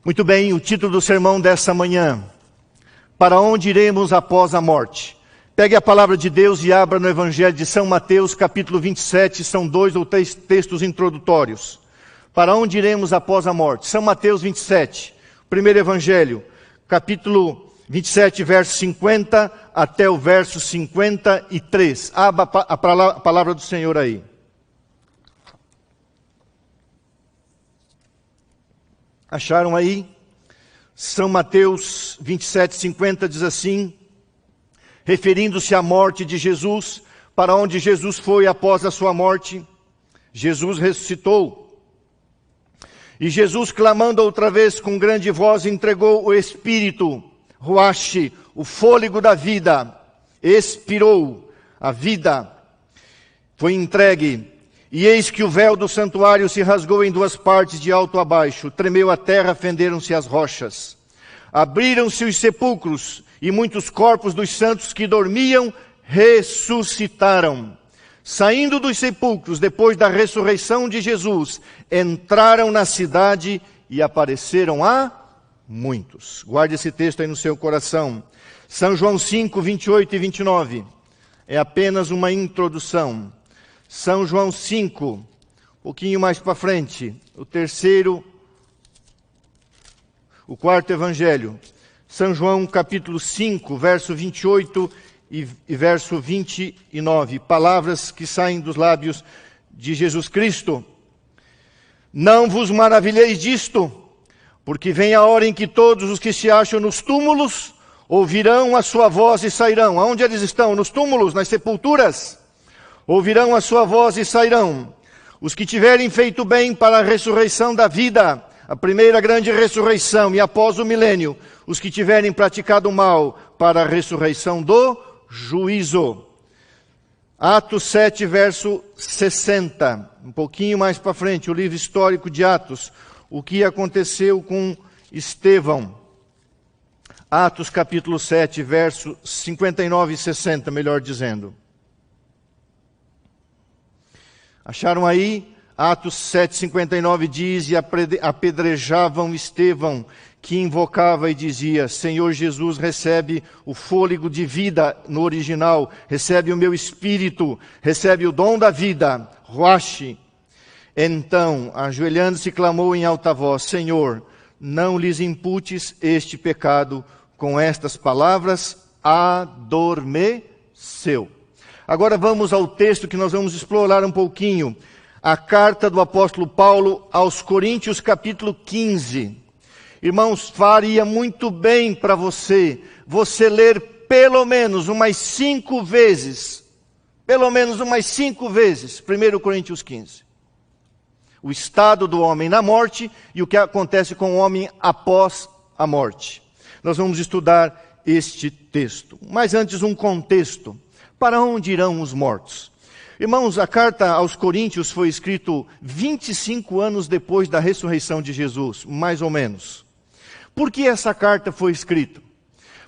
Muito bem, o título do sermão dessa manhã: Para onde iremos após a morte? Pegue a palavra de Deus e abra no Evangelho de São Mateus, capítulo 27, são 2 ou 3 textos introdutórios. Para onde iremos após a morte? São Mateus 27, primeiro Evangelho, capítulo 27, verso 50 até o verso 53. Abra a palavra do Senhor aí. Acharam aí? São Mateus 27, 50 diz assim, referindo-se à morte de Jesus, para onde Jesus foi após a sua morte. Jesus ressuscitou. E Jesus, clamando outra vez com grande voz, entregou o Espírito, Ruach, o fôlego da vida, expirou a vida, foi entregue. E eis que o véu do santuário se rasgou em duas partes, de alto a baixo. Tremeu a terra, fenderam-se as rochas. Abriram-se os sepulcros, e muitos corpos dos santos que dormiam ressuscitaram. Saindo dos sepulcros, depois da ressurreição de Jesus, entraram na cidade e apareceram a muitos. Guarde esse texto aí no seu coração. São João 5, 28 e 29. É apenas uma introdução. São João 5, um pouquinho mais para frente, o quarto evangelho. São João capítulo 5, verso 28 e verso 29. Palavras que saem dos lábios de Jesus Cristo. Não vos maravilheis disto, porque vem a hora em que todos os que se acham nos túmulos ouvirão a sua voz e sairão. Aonde eles estão? Nos túmulos, nas sepulturas? Ouvirão a sua voz e sairão. Os que tiverem feito bem para a ressurreição da vida, a primeira grande ressurreição, e após o milênio, os que tiverem praticado mal para a ressurreição do juízo. Atos 7, verso 60. Um pouquinho mais para frente, o livro histórico de Atos. O que aconteceu com Estevão. Atos capítulo 7, verso 59 e 60, melhor dizendo. Acharam aí? Atos 7,59 diz, e apedrejavam Estevão, que invocava e dizia, Senhor Jesus, recebe o fôlego de vida no original, recebe o meu espírito, recebe o dom da vida, Ruach. Então, ajoelhando-se, clamou em alta voz, Senhor, não lhes imputes este pecado. Com estas palavras, adormeceu. Agora vamos ao texto que nós vamos explorar um pouquinho. A carta do apóstolo Paulo aos Coríntios, capítulo 15. Irmãos, faria muito bem para você ler pelo menos umas 5 vezes. Pelo menos umas 5 vezes, 1 Coríntios 15. O estado do homem na morte e o que acontece com o homem após a morte. Nós vamos estudar este texto. Mas antes, um contexto. Para onde irão os mortos? Irmãos, a carta aos Coríntios foi escrita 25 anos depois da ressurreição de Jesus, mais ou menos. Por que essa carta foi escrita?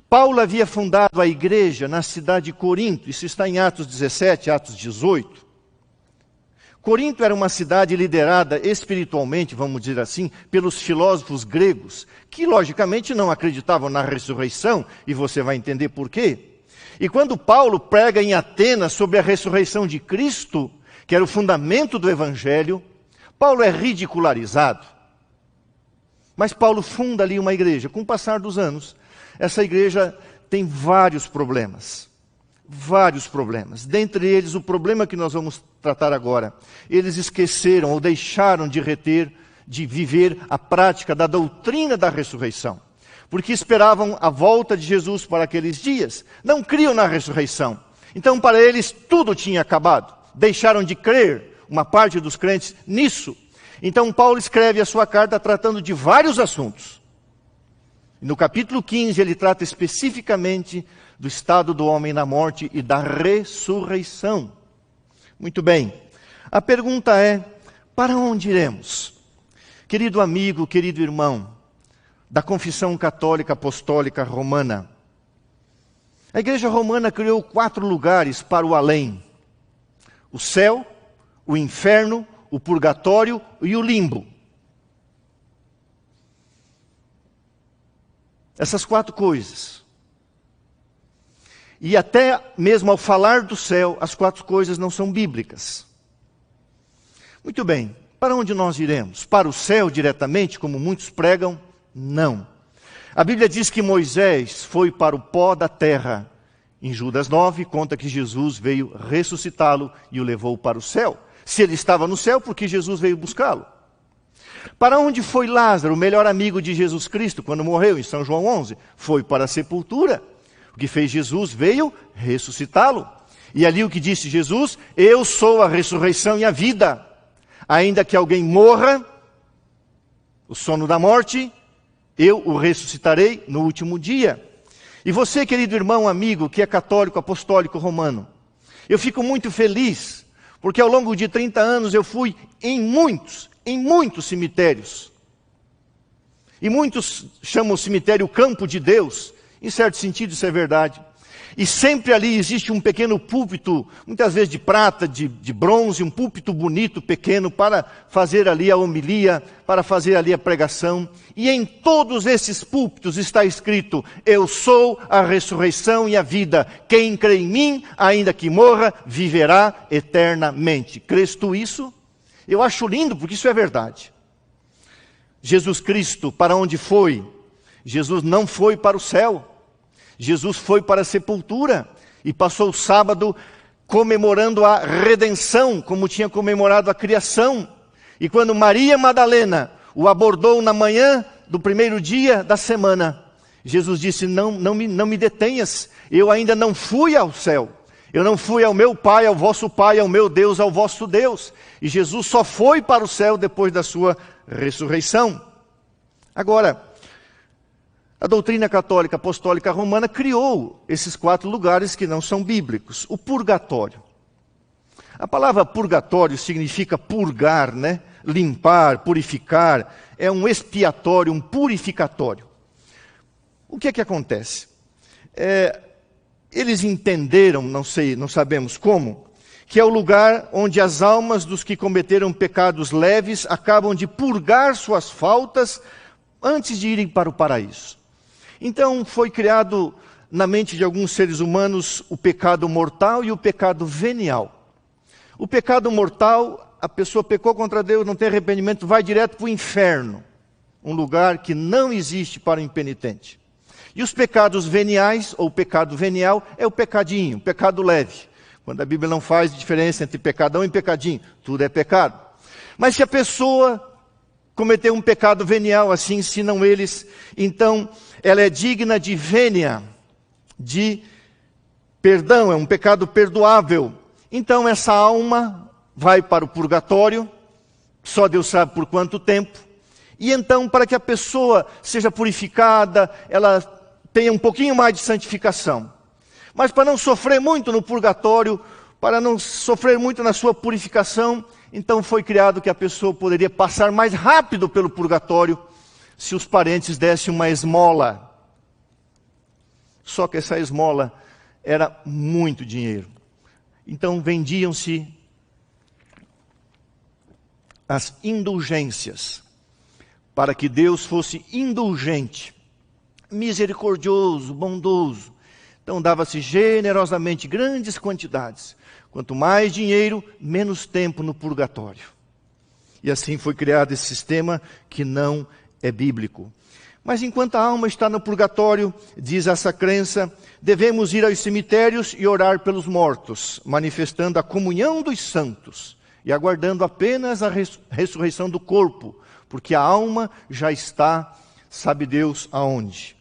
Paulo havia fundado a igreja na cidade de Corinto, isso está em Atos 17, Atos 18. Corinto era uma cidade liderada espiritualmente, vamos dizer assim, pelos filósofos gregos, que logicamente não acreditavam na ressurreição, e você vai entender por quê. E quando Paulo prega em Atenas sobre a ressurreição de Cristo, que era o fundamento do Evangelho, Paulo é ridicularizado. Mas Paulo funda ali uma igreja. Com o passar dos anos, essa igreja tem vários problemas. Vários problemas. Dentre eles, o problema que nós vamos tratar agora. Eles esqueceram ou deixaram de viver a prática da doutrina da ressurreição. Porque esperavam a volta de Jesus para aqueles dias. Não criam na ressurreição. Então, para eles, tudo tinha acabado. Deixaram de crer, uma parte dos crentes, nisso. Então, Paulo escreve a sua carta tratando de vários assuntos. No capítulo 15, ele trata especificamente do estado do homem na morte e da ressurreição. Muito bem. A pergunta é, para onde iremos? Querido amigo, querido irmão, da confissão católica apostólica romana. A igreja romana criou 4 lugares para o além. O céu, o inferno, o purgatório e o limbo. Essas 4 coisas. E até mesmo ao falar do céu, as 4 coisas não são bíblicas. Muito bem, para onde nós iremos? Para o céu diretamente, como muitos pregam? Não. A Bíblia diz que Moisés foi para o pó da terra. Em Judas 9, conta que Jesus veio ressuscitá-lo e o levou para o céu. Se ele estava no céu, porque Jesus veio buscá-lo. Para onde foi Lázaro, o melhor amigo de Jesus Cristo, quando morreu, em São João 11? Foi para a sepultura. O que fez Jesus? Veio ressuscitá-lo. E ali o que disse Jesus? Eu sou a ressurreição e a vida. Ainda que alguém morra, o sono da morte, eu o ressuscitarei no último dia. E você, querido irmão, amigo, que é católico, apostólico, romano, eu fico muito feliz, porque ao longo de 30 anos eu fui em muitos cemitérios. E muitos chamam o cemitério campo de Deus. Em certo sentido isso é verdade. E sempre ali existe um pequeno púlpito, muitas vezes de prata, de bronze, um púlpito bonito, pequeno, para fazer ali a homilia, para fazer ali a pregação. E em todos esses púlpitos está escrito: eu sou a ressurreição e a vida. Quem crê em mim, ainda que morra, viverá eternamente. Crês tu isso? Eu acho lindo, porque isso é verdade. Jesus Cristo, para onde foi? Jesus não foi para o céu. Jesus foi para a sepultura e passou o sábado comemorando a redenção, como tinha comemorado a criação. E quando Maria Madalena o abordou na manhã do primeiro dia da semana, Jesus disse: não me detenhas, eu ainda não fui ao céu. Eu não fui ao meu Pai, ao vosso Pai, ao meu Deus, ao vosso Deus. E Jesus só foi para o céu depois da sua ressurreição. Agora, a doutrina católica apostólica romana criou esses 4 lugares que não são bíblicos. O purgatório. A palavra purgatório significa purgar, né? Limpar, purificar. É um expiatório, um purificatório. O que é que acontece? Eles entenderam, não sabemos como, que é o lugar onde as almas dos que cometeram pecados leves acabam de purgar suas faltas antes de irem para o paraíso. Então foi criado na mente de alguns seres humanos o pecado mortal e o pecado venial. O pecado mortal, a pessoa pecou contra Deus, não tem arrependimento, vai direto para o inferno. Um lugar que não existe para o impenitente. E os pecados veniais, ou pecado venial, é o pecadinho, o pecado leve. Quando a Bíblia não faz diferença entre pecadão e pecadinho, tudo é pecado. Mas se a pessoa cometeu um pecado venial, assim ensinam eles, então ela é digna de vênia, de perdão, é um pecado perdoável. Então essa alma vai para o purgatório, só Deus sabe por quanto tempo. E então, para que a pessoa seja purificada, ela tenha um pouquinho mais de santificação. Mas para não sofrer muito no purgatório, para não sofrer muito na sua purificação, então foi criado que a pessoa poderia passar mais rápido pelo purgatório se os parentes dessem uma esmola. Só que essa esmola era muito dinheiro. Então vendiam-se as indulgências, para que Deus fosse indulgente, misericordioso, bondoso. Então dava-se generosamente grandes quantidades. Quanto mais dinheiro, menos tempo no purgatório. E assim foi criado esse sistema que não é bíblico. Mas enquanto a alma está no purgatório, diz essa crença, devemos ir aos cemitérios e orar pelos mortos, manifestando a comunhão dos santos e aguardando apenas a ressurreição do corpo, porque a alma já está, sabe Deus aonde.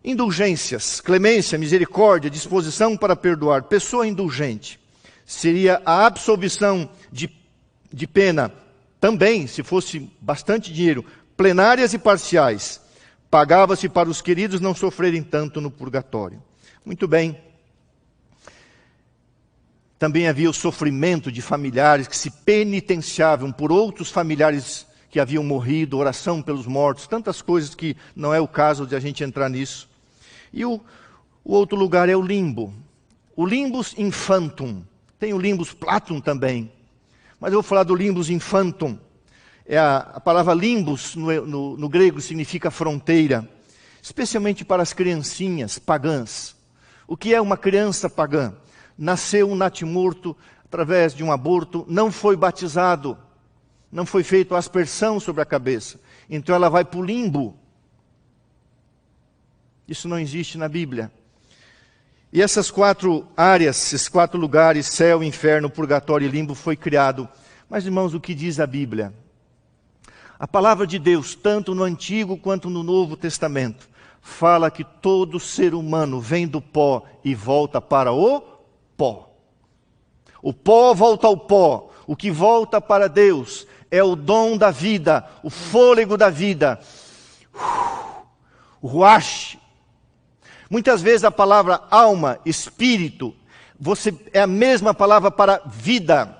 Indulgências, clemência, misericórdia, disposição para perdoar. Pessoa indulgente seria a absolvição de pena, também, se fosse bastante dinheiro, plenárias e parciais. Pagava-se para os queridos não sofrerem tanto no purgatório. Muito bem. Também havia o sofrimento de familiares que se penitenciavam por outros familiares que haviam morrido, oração pelos mortos, tantas coisas que não é o caso de a gente entrar nisso. E o outro lugar é o limbo. O limbus infantum. Tem o limbus platum também. Mas eu vou falar do limbus infantum. A palavra limbus no grego significa fronteira. especialmente para as criancinhas pagãs. O que é uma criança pagã? Nasceu um natimorto através de um aborto, não foi batizado, não foi feito aspersão sobre a cabeça. Então ela vai para o limbo. Isso não existe na Bíblia. E essas 4 áreas, esses 4 lugares, céu, inferno, purgatório e limbo, foi criado. Mas, irmãos, o que diz a Bíblia? A palavra de Deus, tanto no Antigo quanto no Novo Testamento, fala que todo ser humano vem do pó e volta para o pó. O pó volta ao pó. O que volta para Deus é o dom da vida, o fôlego da vida. O ruach. Muitas vezes a palavra alma, espírito, é a mesma palavra para vida.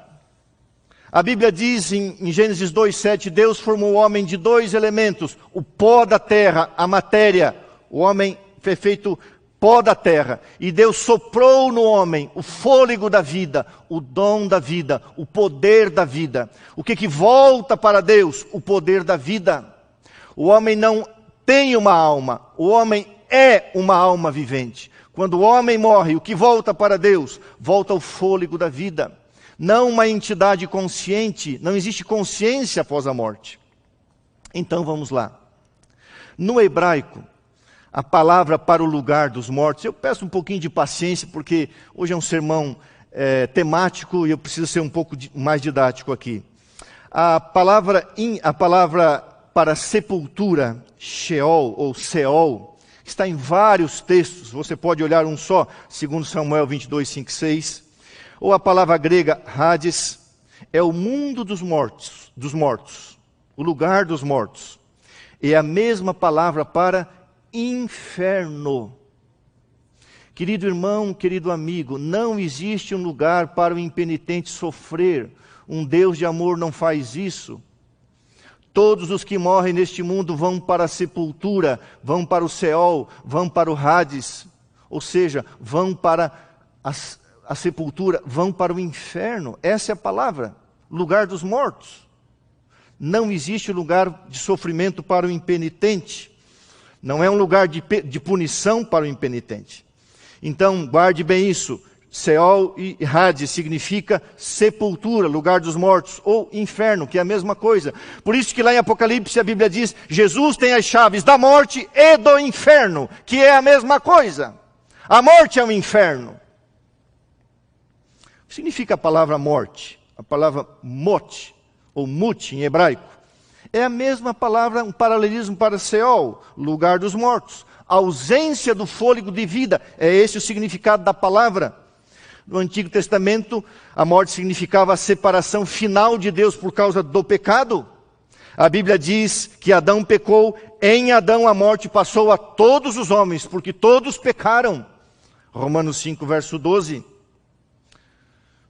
A Bíblia diz em Gênesis 2:7, Deus formou o homem de 2 elementos, o pó da terra, a matéria. O homem foi feito pó da terra. E Deus soprou no homem o fôlego da vida, o dom da vida, o poder da vida. O que volta para Deus? O poder da vida. O homem não tem uma alma, o homem é uma alma vivente. Quando o homem morre, o que volta para Deus? Volta o fôlego da vida. Não uma entidade consciente, não existe consciência após a morte. Então vamos lá. No hebraico, a palavra para o lugar dos mortos, eu peço um pouquinho de paciência, porque hoje é um sermão temático e eu preciso ser um pouco mais didático aqui. A palavra para sepultura, Sheol ou Seol, está em vários textos, você pode olhar um só, 2 Samuel 22, 5, 6. Ou a palavra grega, Hades, é o mundo dos mortos, o lugar dos mortos. É a mesma palavra para inferno. Querido irmão, querido amigo, não existe um lugar para o impenitente sofrer. Um Deus de amor não faz isso. Todos os que morrem neste mundo vão para a sepultura, vão para o Seol, vão para o Hades, ou seja, vão para a sepultura, vão para o inferno. Essa é a palavra, lugar dos mortos. Não existe lugar de sofrimento para o impenitente. Não é um lugar de punição para o impenitente. Então, guarde bem isso. Seol e Hades significa sepultura, lugar dos mortos, ou inferno, que é a mesma coisa. Por isso que lá em Apocalipse a Bíblia diz, Jesus tem as chaves da morte e do inferno, que é a mesma coisa. A morte é um inferno. O que significa a palavra morte? A palavra mot, ou mut em hebraico. É a mesma palavra, um paralelismo para Seol, lugar dos mortos. A ausência do fôlego de vida, é esse o significado da palavra. No Antigo Testamento, a morte significava a separação final de Deus por causa do pecado. A Bíblia diz que Adão pecou, em Adão a morte passou a todos os homens, porque todos pecaram. Romanos 5, verso 12.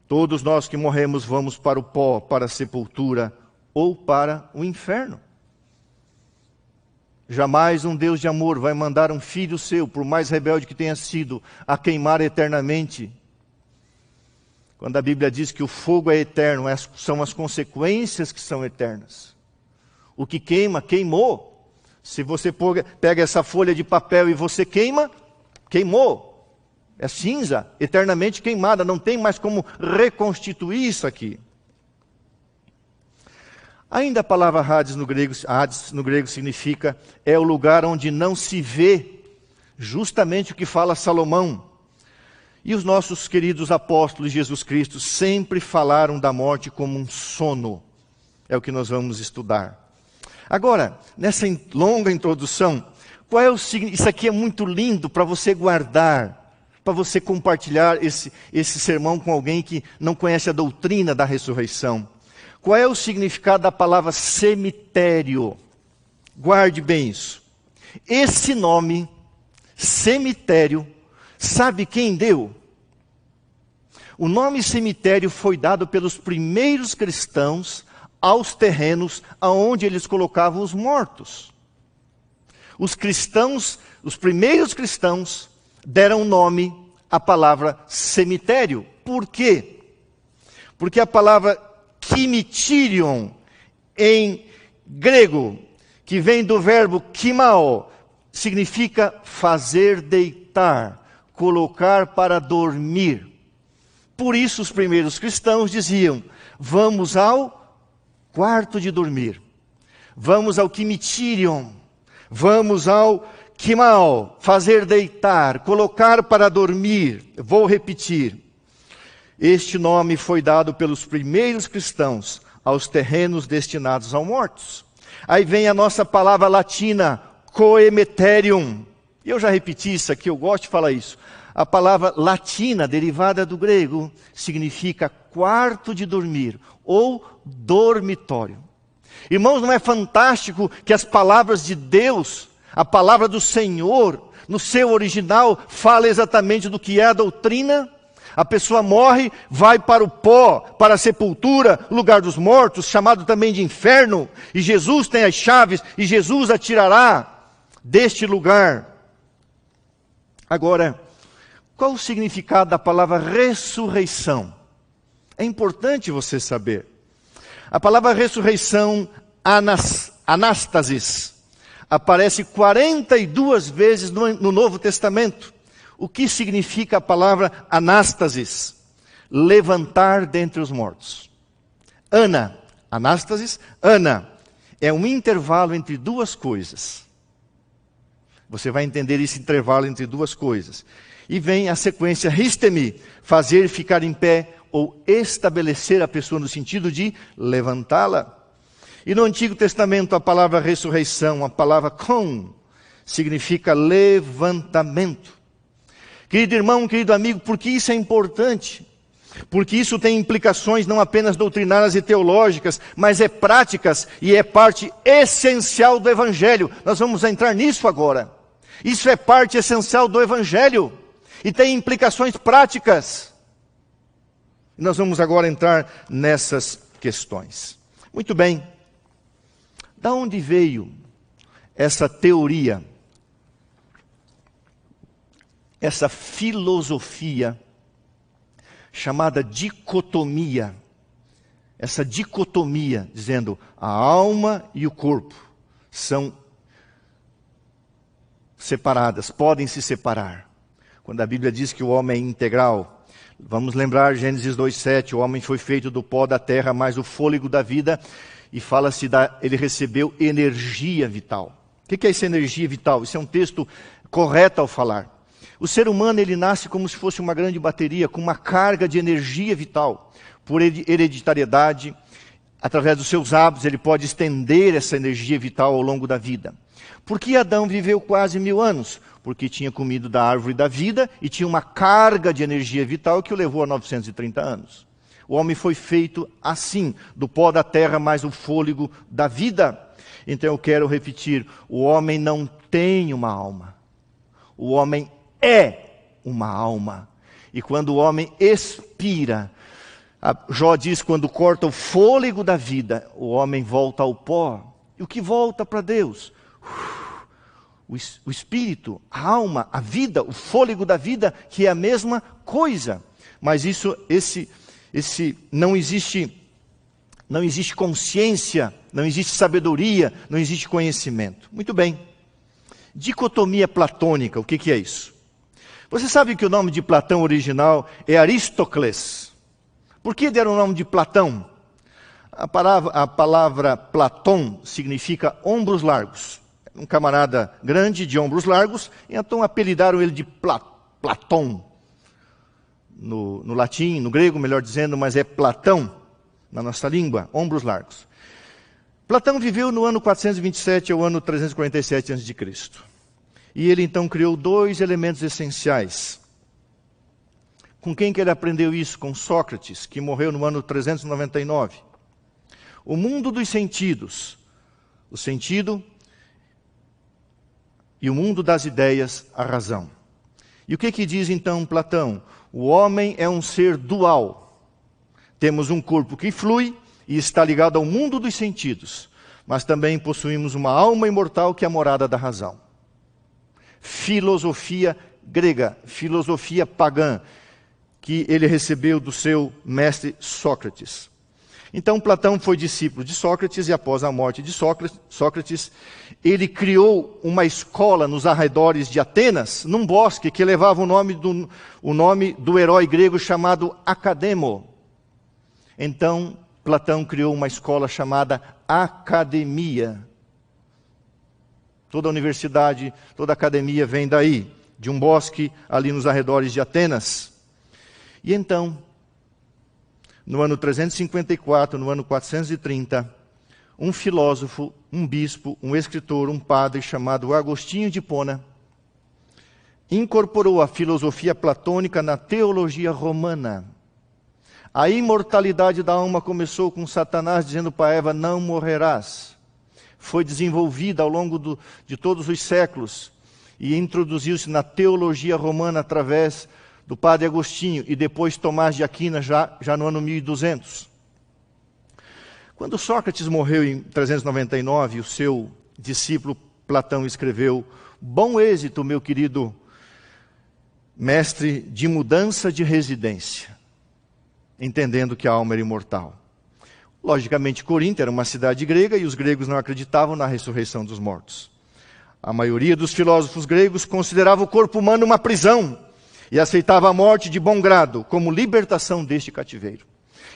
Todos nós que morremos vamos para o pó, para a sepultura ou para o inferno. Jamais um Deus de amor vai mandar um filho seu, por mais rebelde que tenha sido, a queimar eternamente. Quando a Bíblia diz que o fogo é eterno, são as consequências que são eternas. O que queima, queimou. Se você pega essa folha de papel e você queima, queimou. É cinza, eternamente queimada. Não tem mais como reconstituir isso aqui. Ainda a palavra Hades no grego significa, é o lugar onde não se vê, justamente o que fala Salomão. E os nossos queridos apóstolos de Jesus Cristo sempre falaram da morte como um sono. É o que nós vamos estudar. Agora, nessa longa introdução, qual é o significado? Isso aqui é muito lindo para você guardar, para você compartilhar esse sermão com alguém que não conhece a doutrina da ressurreição. Qual é o significado da palavra cemitério? Guarde bem isso. Esse nome, cemitério, sabe quem deu? O nome cemitério foi dado pelos primeiros cristãos aos terrenos aonde eles colocavam os mortos. Os primeiros cristãos deram nome à palavra cemitério. Por quê? Porque a palavra kimitirion em grego, que vem do verbo kimao, significa fazer deitar, colocar para dormir. Por isso os primeiros cristãos diziam: vamos ao quarto de dormir, vamos ao kimitirion, vamos ao kimal, fazer deitar, colocar para dormir. Vou repetir. Este nome foi dado pelos primeiros cristãos aos terrenos destinados aos mortos. Aí vem a nossa palavra latina, coemeterium. Eu já repeti isso aqui, eu gosto de falar isso. A palavra latina, derivada do grego, significa quarto de dormir ou dormitório. Irmãos, não é fantástico que as palavras de Deus, a palavra do Senhor, no seu original, fala exatamente do que é a doutrina? A pessoa morre, vai para o pó, para a sepultura, lugar dos mortos, chamado também de inferno, e Jesus tem as chaves, e Jesus a tirará deste lugar. Agora, qual o significado da palavra ressurreição? É importante você saber. A palavra ressurreição, anástasis, aparece 42 vezes no Novo Testamento. O que significa a palavra anástasis? Levantar dentre os mortos. Anástasis, é um intervalo entre duas coisas. Você vai entender esse intervalo entre duas coisas. E vem a sequência histemi, fazer ficar em pé ou estabelecer a pessoa no sentido de levantá-la. E no Antigo Testamento a palavra ressurreição, a palavra kon, significa levantamento. Querido irmão, querido amigo, por que isso é importante? Porque isso tem implicações não apenas doutrinárias e teológicas, mas é práticas e é parte essencial do Evangelho. Nós vamos entrar nisso agora. Isso é parte essencial do Evangelho e tem implicações práticas. E nós vamos agora entrar nessas questões. Muito bem. Da onde veio essa teoria, essa filosofia chamada dicotomia? Essa dicotomia, dizendo a alma e o corpo são separadas, podem se separar. Quando a Bíblia diz que o homem é integral, vamos lembrar Gênesis 2:7, o homem foi feito do pó da terra, mais o fôlego da vida, e fala-se ele recebeu energia vital. O que é essa energia vital? Isso é um texto correto ao falar. O ser humano, ele nasce como se fosse uma grande bateria, com uma carga de energia vital. Por hereditariedade, através dos seus hábitos, ele pode estender essa energia vital ao longo da vida. Por que Adão viveu quase 1000 anos? Porque tinha comido da árvore da vida e tinha uma carga de energia vital que o levou a 930 anos. O homem foi feito assim, do pó da terra mais o fôlego da vida. Então eu quero repetir, o homem não tem uma alma. O homem é uma alma. E quando o homem expira, Jó diz, quando corta o fôlego da vida, o homem volta ao pó. E o que volta para Deus? O espírito, a alma, a vida, o fôlego da vida, que é a mesma coisa. Mas não existe consciência, não existe sabedoria, não existe conhecimento. Muito bem. Dicotomia platônica, o que é isso? Você sabe que o nome de Platão original é Aristócles. Por que deram o nome de Platão? A palavra Platão significa ombros largos. Um camarada grande de ombros largos, então apelidaram ele de Platão. No latim, no grego, melhor dizendo, mas é Platão, na nossa língua, ombros largos. Platão viveu no ano 427 ao ano 347 a.C. E ele então criou 2 elementos essenciais. Com quem que ele aprendeu isso? Com Sócrates, que morreu no ano 399. O mundo dos sentidos, o sentido e o mundo das ideias, a razão. E o que diz então Platão? O homem é um ser dual. Temos um corpo que flui e está ligado ao mundo dos sentidos, mas também possuímos uma alma imortal que é a morada da razão. Filosofia grega, filosofia pagã, que ele recebeu do seu mestre Sócrates. Então Platão foi discípulo de Sócrates e após a morte de Sócrates, ele criou uma escola nos arredores de Atenas, num bosque que levava o nome do herói grego chamado Academo. Então Platão criou uma escola chamada Academia. Toda a universidade, toda a academia vem daí, de um bosque ali nos arredores de Atenas. E então, no ano 354, no ano 430, um filósofo, um bispo, um escritor, um padre chamado Agostinho de Hipona, incorporou a filosofia platônica na teologia romana. A imortalidade da alma começou com Satanás dizendo para Eva, não morrerás. Foi desenvolvida ao longo de todos os séculos e introduziu-se na teologia romana através do padre Agostinho e depois Tomás de Aquino já no ano 1200. Quando Sócrates morreu em 399, o seu discípulo Platão escreveu, bom êxito, meu querido mestre, de mudança de residência, entendendo que a alma era imortal. Logicamente, Corinto era uma cidade grega e os gregos não acreditavam na ressurreição dos mortos. A maioria dos filósofos gregos considerava o corpo humano uma prisão e aceitava a morte de bom grado como libertação deste cativeiro.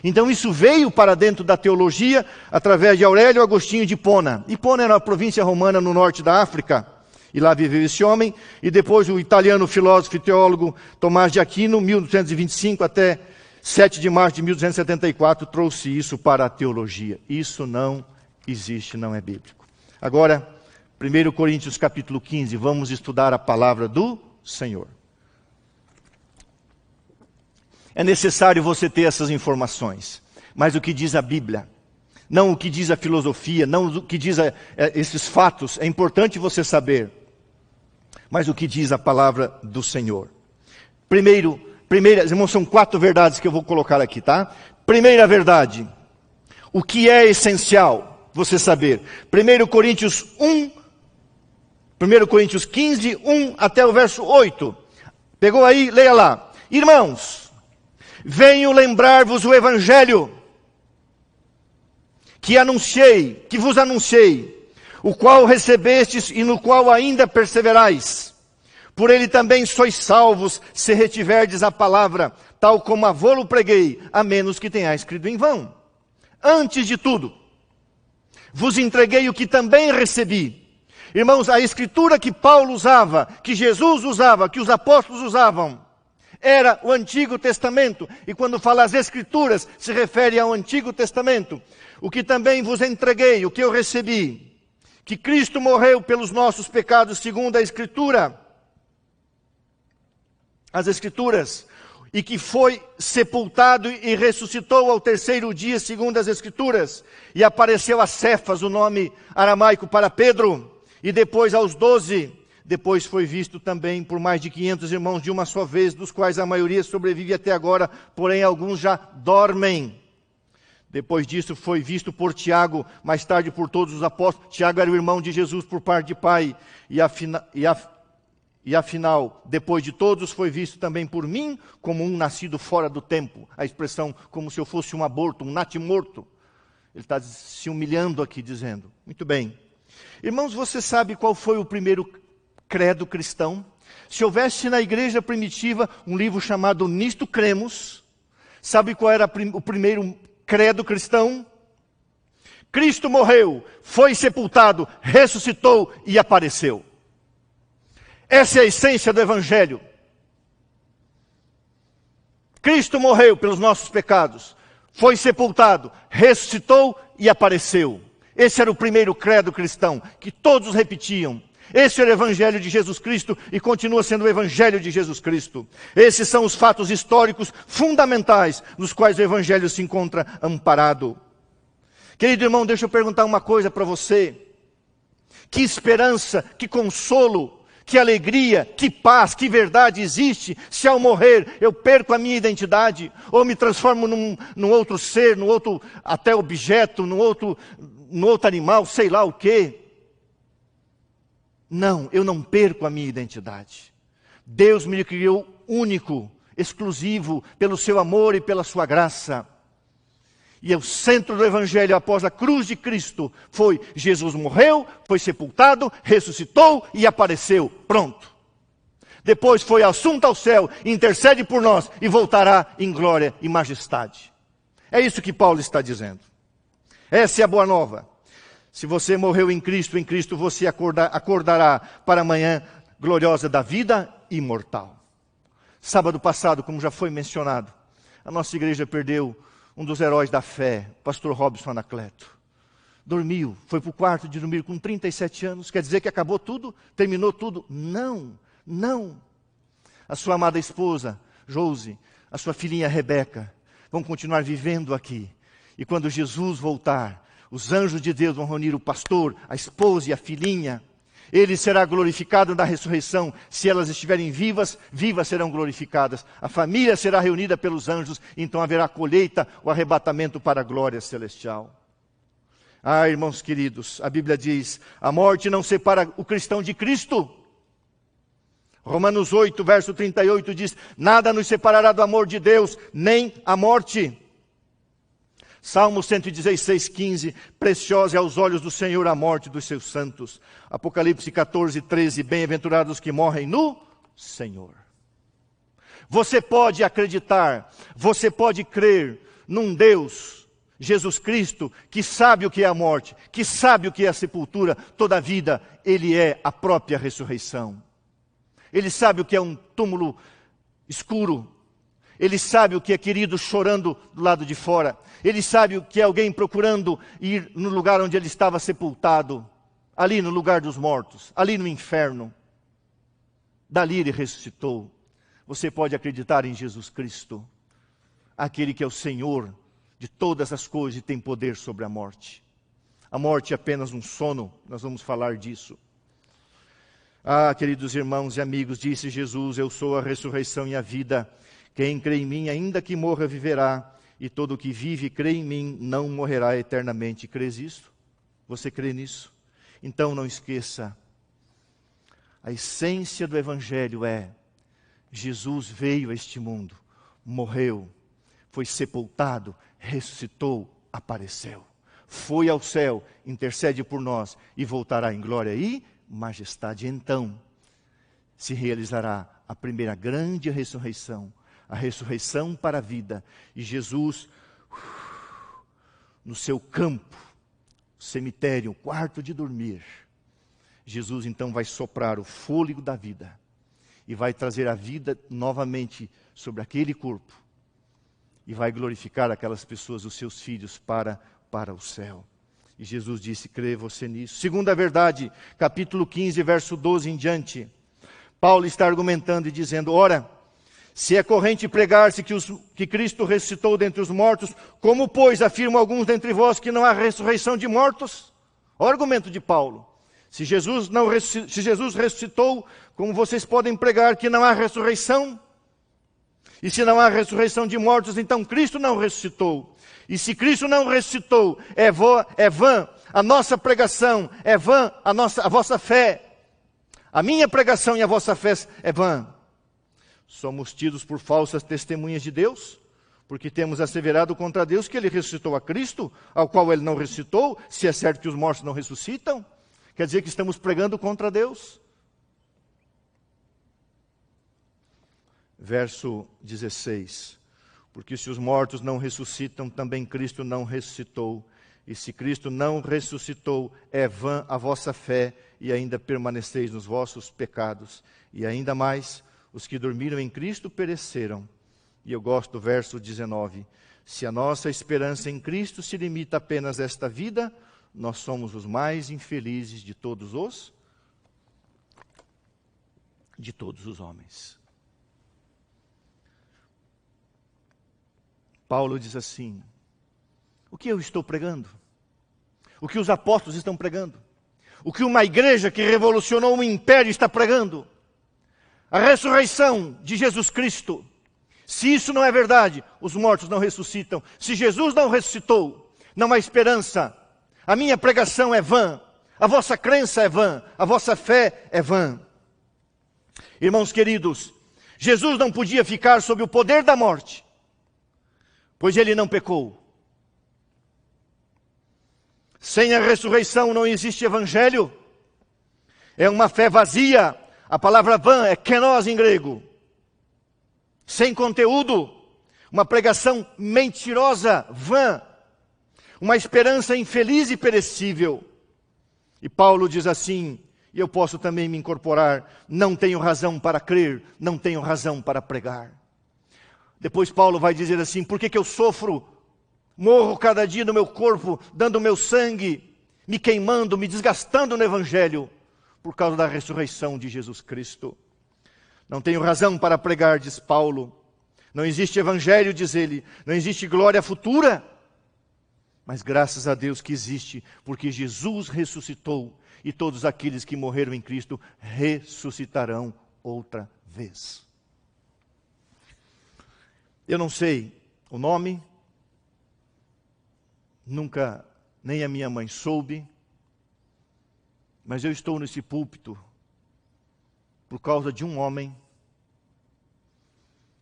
Então isso veio para dentro da teologia através de Aurélio Agostinho de Hipona. Hipona era uma província romana no norte da África e lá viveu esse homem. E depois o italiano filósofo e teólogo Tomás de Aquino, 1225 até 7 de março de 1274, trouxe isso para a teologia. Isso não existe, não é bíblico. Agora, 1 Coríntios capítulo 15, vamos estudar a palavra do Senhor. É necessário você ter essas informações, mas o que diz a Bíblia, não o que diz a filosofia, não o que diz esses fatos, é importante você saber, mas o que diz a palavra do Senhor. Irmãos, são 4 verdades que eu vou colocar aqui, tá? Primeira verdade, o que é essencial você saber. 1 Coríntios 15, 1 até o verso 8. Pegou aí? Leia lá. Irmãos, venho lembrar-vos o evangelho que vos anunciei, o qual recebestes e no qual ainda perseverais. Por ele também sois salvos, se retiverdes a palavra, tal como a vô-lo preguei, a menos que tenhais crido em vão. Antes de tudo, vos entreguei o que também recebi. Irmãos, a escritura que Paulo usava, que Jesus usava, que os apóstolos usavam, era o Antigo Testamento. E quando fala as escrituras, se refere ao Antigo Testamento. O que também vos entreguei, o que eu recebi, que Cristo morreu pelos nossos pecados, segundo a Escritura, as Escrituras, e que foi sepultado e ressuscitou ao 3º dia, segundo as Escrituras, e apareceu a Cefas, o nome aramaico para Pedro, e depois aos 12, depois foi visto também por mais de 500 irmãos de uma só vez, dos quais a maioria sobrevive até agora, porém alguns já dormem. Depois disso foi visto por Tiago, mais tarde por todos os apóstolos. Tiago era o irmão de Jesus por parte de pai, e afinal, depois de todos, foi visto também por mim, como um nascido fora do tempo. A expressão, como se eu fosse um aborto, um natimorto. Ele está se humilhando aqui, dizendo. Muito bem. Irmãos, você sabe qual foi o primeiro credo cristão? Se houvesse na igreja primitiva um livro chamado Nisto Cremos, sabe qual era o primeiro credo cristão? Cristo morreu, foi sepultado, ressuscitou e apareceu. Essa é a essência do Evangelho. Cristo morreu pelos nossos pecados, foi sepultado, ressuscitou e apareceu. Esse era o primeiro credo cristão, que todos repetiam. Esse era o Evangelho de Jesus Cristo e continua sendo o Evangelho de Jesus Cristo. Esses são os fatos históricos fundamentais nos quais o Evangelho se encontra amparado. Querido irmão, deixa eu perguntar uma coisa para você. Que esperança, que consolo, que alegria, que paz, que verdade existe se ao morrer eu perco a minha identidade ou me transformo num outro ser, num outro até objeto, num outro animal, sei lá o quê. Não, eu não perco a minha identidade. Deus me criou único, exclusivo, pelo seu amor e pela sua graça. E o centro do Evangelho após a cruz de Cristo foi: Jesus morreu, foi sepultado, ressuscitou e apareceu. Pronto. Depois foi assunto ao céu, intercede por nós e voltará em glória e majestade. É isso que Paulo está dizendo. Essa é a boa nova. Se você morreu em Cristo você acordará para a manhã gloriosa da vida imortal. Sábado passado, como já foi mencionado, a nossa igreja perdeu um dos heróis da fé, o pastor Robson Anacleto. Dormiu, foi para o quarto de dormir com 37 anos. Quer dizer que acabou tudo? Terminou tudo? Não, não. A sua amada esposa, Josi, a sua filhinha Rebeca, vão continuar vivendo aqui. E quando Jesus voltar, os anjos de Deus vão reunir o pastor, a esposa e a filhinha. Ele será glorificado na ressurreição. Se elas estiverem vivas, vivas serão glorificadas. A família será reunida pelos anjos. Então haverá colheita, o arrebatamento para a glória celestial. Ah, irmãos queridos, a Bíblia diz: a morte não separa o cristão de Cristo. Romanos 8, verso 38 diz: nada nos separará do amor de Deus, nem a morte. Salmo 116, 15, preciosa é aos olhos do Senhor a morte dos seus santos. Apocalipse 14, 13, bem-aventurados os que morrem no Senhor. Você pode acreditar, você pode crer num Deus, Jesus Cristo, que sabe o que é a morte, que sabe o que é a sepultura, toda a vida, Ele é a própria ressurreição. Ele sabe o que é um túmulo escuro. Ele sabe o que é querido chorando do lado de fora. Ele sabe o que é alguém procurando ir no lugar onde ele estava sepultado. Ali no lugar dos mortos. Ali no inferno. Dali ele ressuscitou. Você pode acreditar em Jesus Cristo. Aquele que é o Senhor de todas as coisas e tem poder sobre a morte. A morte é apenas um sono. Nós vamos falar disso. Ah, queridos irmãos e amigos, disse Jesus: eu sou a ressurreição e a vida. Quem crê em mim, ainda que morra, viverá. E todo o que vive e crê em mim, não morrerá eternamente. Crês isso? Você crê nisso? Então não esqueça. A essência do Evangelho é: Jesus veio a este mundo, morreu, foi sepultado, ressuscitou, apareceu. Foi ao céu, intercede por nós e voltará em glória e majestade. Então se realizará a primeira grande ressurreição. A ressurreição para a vida. E Jesus, no seu campo, cemitério, quarto de dormir, Jesus então vai soprar o fôlego da vida. E vai trazer a vida novamente sobre aquele corpo. E vai glorificar aquelas pessoas, os seus filhos, para o céu. E Jesus disse: crê você nisso? Segunda verdade, capítulo 15, verso 12 em diante. Paulo está argumentando e dizendo: ora, se é corrente pregar-se que Cristo ressuscitou dentre os mortos, como, pois, afirmam alguns dentre vós que não há ressurreição de mortos? Olha o argumento de Paulo. Se Jesus ressuscitou, como vocês podem pregar que não há ressurreição? E se não há ressurreição de mortos, então Cristo não ressuscitou. E se Cristo não ressuscitou, é vã a nossa pregação, é vã a vossa fé. A minha pregação e a vossa fé é vã. Somos tidos por falsas testemunhas de Deus, porque temos asseverado contra Deus que Ele ressuscitou a Cristo, ao qual Ele não ressuscitou, se é certo que os mortos não ressuscitam. Quer dizer que estamos pregando contra Deus. Verso 16. Porque se os mortos não ressuscitam, também Cristo não ressuscitou. E se Cristo não ressuscitou, é vã a vossa fé, e ainda permaneceis nos vossos pecados. E ainda mais, os que dormiram em Cristo pereceram. E eu gosto do verso 19. Se a nossa esperança em Cristo se limita apenas a esta vida, nós somos os mais infelizes de todos os homens. Paulo diz assim: o que eu estou pregando? O que os apóstolos estão pregando? O que uma igreja que revolucionou um império está pregando? A ressurreição de Jesus Cristo. Se isso não é verdade, os mortos não ressuscitam. Se Jesus não ressuscitou, não há esperança. A minha pregação é vã. A vossa crença é vã. A vossa fé é vã. Irmãos queridos, Jesus não podia ficar sob o poder da morte, pois ele não pecou. Sem a ressurreição não existe evangelho. É uma fé vazia. A palavra vã é kenos em grego. Sem conteúdo. Uma pregação mentirosa, vã. Uma esperança infeliz e perecível. E Paulo diz assim, e eu posso também me incorporar: não tenho razão para crer, não tenho razão para pregar. Depois Paulo vai dizer assim: por que eu sofro? Morro cada dia no meu corpo, dando o meu sangue, me queimando, me desgastando no Evangelho, por causa da ressurreição de Jesus Cristo. Não tenho razão para pregar, diz Paulo. Não existe Evangelho, diz ele. Não existe glória futura. Mas graças a Deus que existe, porque Jesus ressuscitou, e todos aqueles que morreram em Cristo ressuscitarão outra vez. Eu não sei o nome, nunca nem a minha mãe soube, mas eu estou nesse púlpito por causa de um homem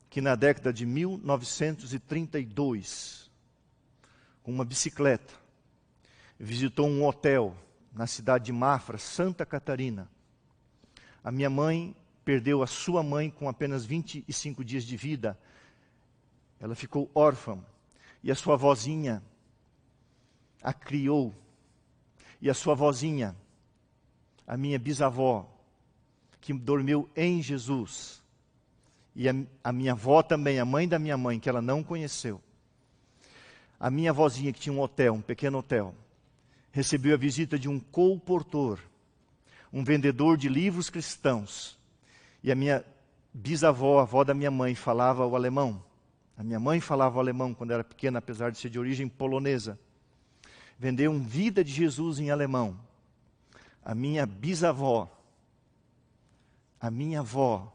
que na década de 1932, com uma bicicleta, visitou um hotel na cidade de Mafra, Santa Catarina. A minha mãe perdeu a sua mãe com apenas 25 dias de vida. Ela ficou órfã. E a sua vozinha a criou. E a sua vozinha, a minha bisavó, que dormiu em Jesus. E a minha avó também, a mãe da minha mãe, que ela não conheceu. A minha vozinha, que tinha um hotel, um pequeno hotel, recebeu a visita de um colportor, um vendedor de livros cristãos. E a minha bisavó, a avó da minha mãe, falava o alemão. A minha mãe falava o alemão quando era pequena, apesar de ser de origem polonesa. Vendeu um Vida de Jesus em alemão. A minha bisavó, a minha avó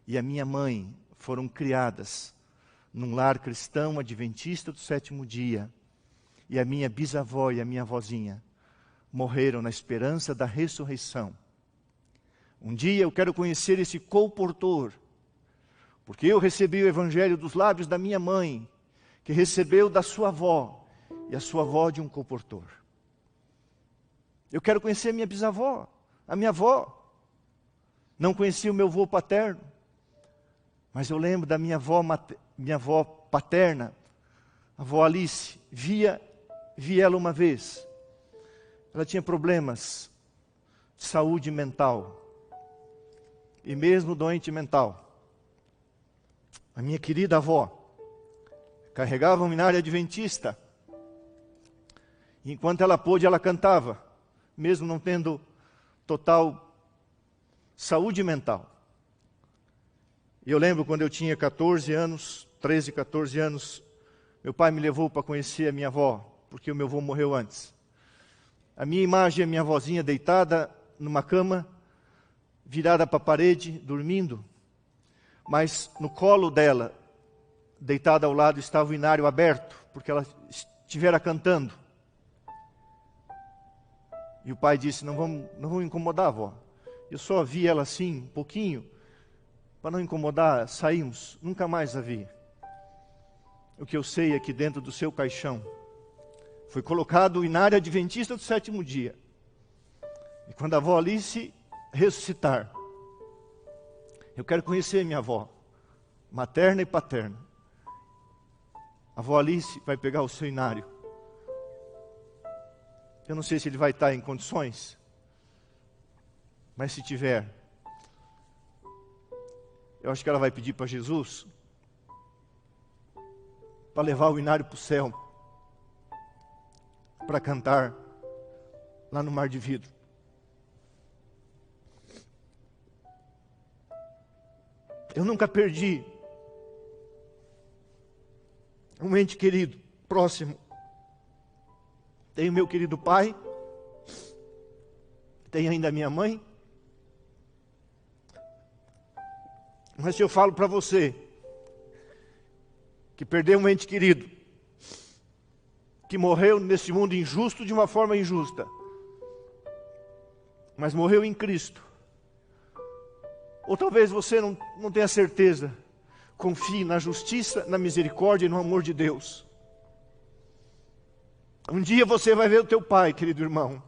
e a minha mãe foram criadas num lar cristão adventista do sétimo dia. E a minha bisavó e a minha vozinha morreram na esperança da ressurreição. Um dia eu quero conhecer esse colportor, porque eu recebi o evangelho dos lábios da minha mãe, que recebeu da sua avó, e a sua avó de um colportor. Eu quero conhecer a minha bisavó, a minha avó. Não conheci o meu avô paterno, mas eu lembro da minha avó paterna, a avó Alice. Vi ela uma vez. Ela tinha problemas de saúde mental. E mesmo doente mental, a minha querida avó carregava um inário adventista. E enquanto ela pôde, ela cantava, mesmo não tendo total saúde mental. E eu lembro quando eu tinha 14 anos, 13, 14 anos, meu pai me levou para conhecer a minha avó, porque o meu avô morreu antes. A minha imagem é a minha avózinha deitada numa cama, virada para a parede, dormindo. Mas no colo dela, deitada ao lado, estava o inário aberto, porque ela estivera cantando. E o pai disse: não vamos incomodar a avó. Eu só vi ela assim, um pouquinho, para não incomodar, saímos, nunca mais a vi. O que eu sei é que dentro do seu caixão foi colocado o inário adventista do sétimo dia. E quando a avó Alice ressuscitar, eu quero conhecer minha avó, materna e paterna. A avó Alice vai pegar o seu inário. Eu não sei se ele vai estar em condições, mas se tiver, eu acho que ela vai pedir para Jesus para levar o inário para o céu, para cantar lá no mar de vidro. Eu nunca perdi um ente querido, próximo. Tenho meu querido pai, tenho ainda a minha mãe. Mas se eu falo para você que perdeu um ente querido, que morreu nesse mundo injusto de uma forma injusta, mas morreu em Cristo, ou talvez você não tenha certeza, confie na justiça, na misericórdia e no amor de Deus. Um dia você vai ver o teu pai, querido irmão.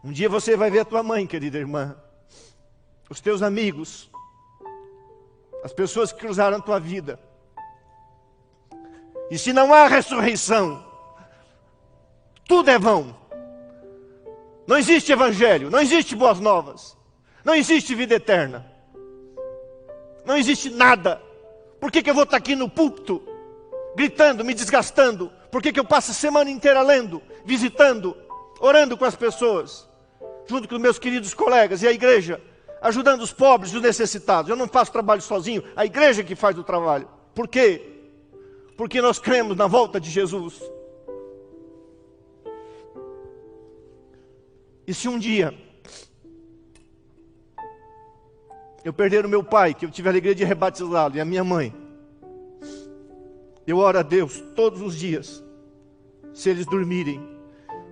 Um dia você vai ver a tua mãe, querida irmã. Os teus amigos. As pessoas que cruzaram a tua vida. E se não há ressurreição, tudo é vão. Não existe evangelho, não existe boas novas, não existe vida eterna. Não existe nada. Por que eu vou estar aqui no púlpito, gritando, me desgastando? Por que eu passo a semana inteira lendo, visitando, orando com as pessoas, junto com os meus queridos colegas e a igreja, ajudando os pobres e os necessitados? Eu não faço trabalho sozinho, a igreja que faz o trabalho. Por quê? Porque nós cremos na volta de Jesus. E se um dia eu perder o meu pai, que eu tive a alegria de rebatizá-lo, e a minha mãe, eu oro a Deus todos os dias, se eles dormirem,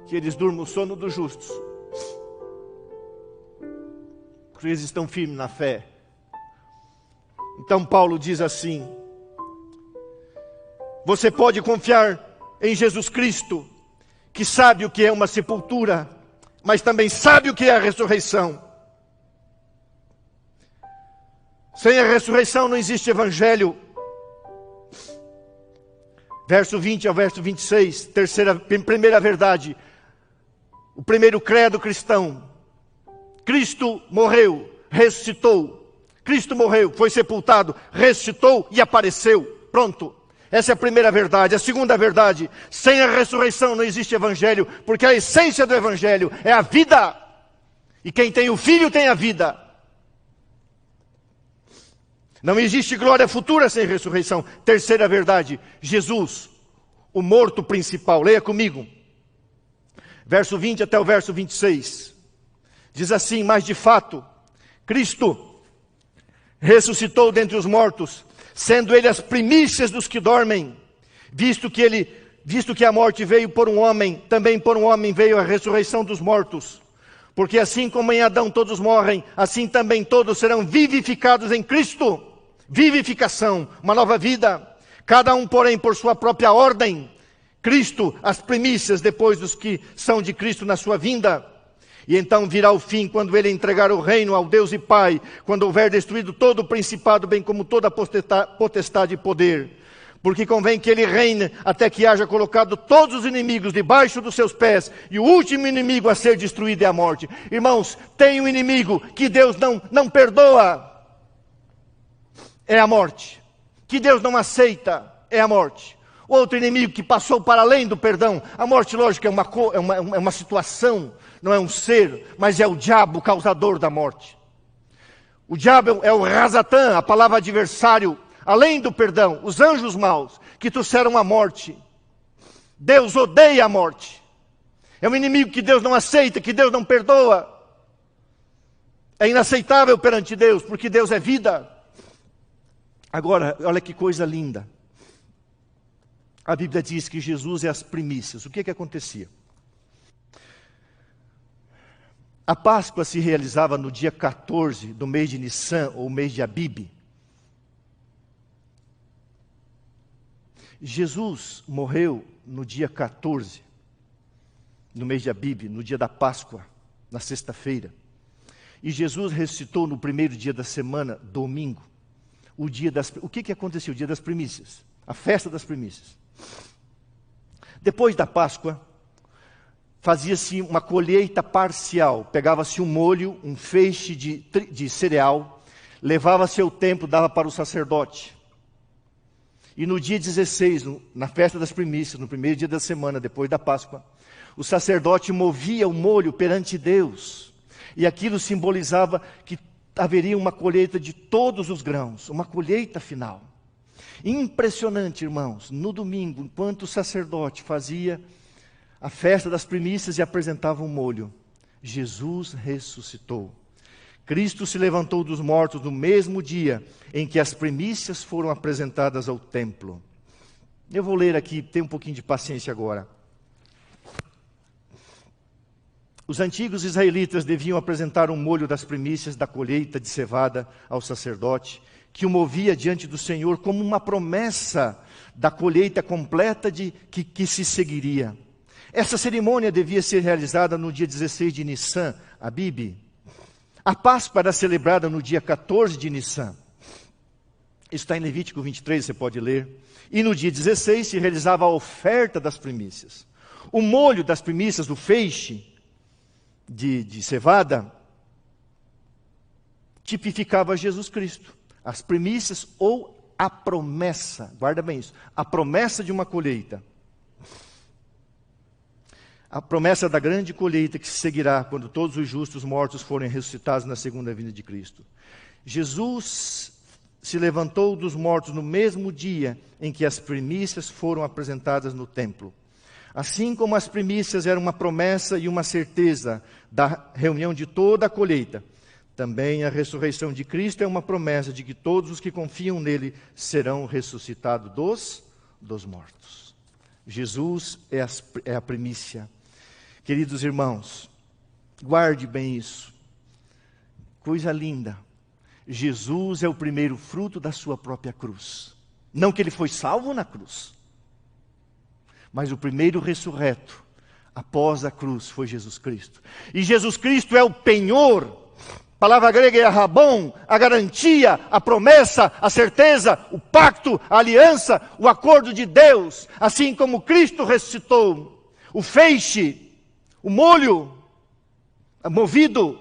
que eles durmam o sono dos justos, porque eles estão firmes na fé. Então Paulo diz assim: você pode confiar em Jesus Cristo, que sabe o que é uma sepultura, mas também sabe o que é a ressurreição. Sem a ressurreição não existe evangelho. Verso 20 ao verso 26, primeira verdade. O primeiro credo cristão. Cristo morreu, ressuscitou. Cristo morreu, foi sepultado, ressuscitou e apareceu. Pronto. Essa é a primeira verdade. A segunda verdade: sem a ressurreição não existe evangelho, porque a essência do evangelho é a vida. E quem tem o Filho tem a vida. Não existe glória futura sem ressurreição. Terceira verdade: Jesus, o morto principal. Leia comigo. Verso 20 até o verso 26. Diz assim: mas de fato, Cristo ressuscitou dentre os mortos, sendo ele as primícias dos que dormem, visto que a morte veio por um homem, também por um homem veio a ressurreição dos mortos. Porque assim como em Adão todos morrem, assim também todos serão vivificados em Cristo. Vivificação, uma nova vida. Cada um, porém, por sua própria ordem. Cristo, as primícias, depois dos que são de Cristo na sua vinda. E então virá o fim, quando ele entregar o reino ao Deus e Pai, quando houver destruído todo o principado, bem como toda potestade e poder. Porque convém que ele reine até que haja colocado todos os inimigos debaixo dos seus pés, e o último inimigo a ser destruído é a morte. Irmãos, tem um inimigo que Deus não perdoa, é a morte. Que Deus não aceita, é a morte. Outro inimigo que passou para além do perdão. A morte, lógico, é uma situação, não é um ser, mas é o diabo, causador da morte. O diabo é o Razatã, a palavra adversário, além do perdão, os anjos maus, que trouxeram a morte. Deus odeia a morte. É um inimigo que Deus não aceita, que Deus não perdoa. É inaceitável perante Deus, porque Deus é vida. Agora, olha que coisa linda. A Bíblia diz que Jesus é as primícias. O que acontecia? A Páscoa se realizava no dia 14 do mês de Nissan, ou mês de Abib. Jesus morreu no dia 14, no mês de Abib, no dia da Páscoa, na sexta-feira. E Jesus ressuscitou no primeiro dia da semana, domingo. O que aconteceu? O dia das primícias. A festa das primícias. Depois da Páscoa, fazia-se uma colheita parcial. Pegava-se um molho, um feixe de cereal, levava-se ao templo, dava para o sacerdote. E no dia 16, na festa das primícias, no primeiro dia da semana, depois da Páscoa, o sacerdote movia o molho perante Deus. E aquilo simbolizava que haveria uma colheita de todos os grãos, uma colheita final. Impressionante, irmãos. No domingo, enquanto o sacerdote fazia a festa das primícias e apresentava um molho, Jesus ressuscitou. Cristo se levantou dos mortos no mesmo dia em que as primícias foram apresentadas ao templo. Eu vou ler aqui, tenha um pouquinho de paciência agora. Os antigos israelitas deviam apresentar um molho das primícias da colheita de cevada ao sacerdote, que o movia diante do Senhor como uma promessa da colheita completa que se seguiria. Essa cerimônia devia ser realizada no dia 16 de Nissan, Abib. A Páscoa era celebrada no dia 14 de Nissan. Isso está em Levítico 23, você pode ler. E no dia 16 se realizava a oferta das primícias. O molho das primícias, do feixe de cevada, tipificava Jesus Cristo. As primícias ou a promessa, guarda bem isso, a promessa de uma colheita. A promessa da grande colheita que se seguirá quando todos os justos mortos forem ressuscitados na segunda vinda de Cristo. Jesus se levantou dos mortos no mesmo dia em que as primícias foram apresentadas no templo. Assim como as primícias eram uma promessa e uma certeza da reunião de toda a colheita, também a ressurreição de Cristo é uma promessa de que todos os que confiam nele serão ressuscitados dos mortos. Jesus é a primícia. Queridos irmãos, guarde bem isso. Coisa linda. Jesus é o primeiro fruto da sua própria cruz. Não que ele foi salvo na cruz, mas o primeiro ressurreto após a cruz foi Jesus Cristo. E Jesus Cristo é o penhor. A palavra grega é rabon, a garantia, a promessa, a certeza, o pacto, a aliança, o acordo de Deus. Assim como Cristo ressuscitou, o feixe, o molho, movido,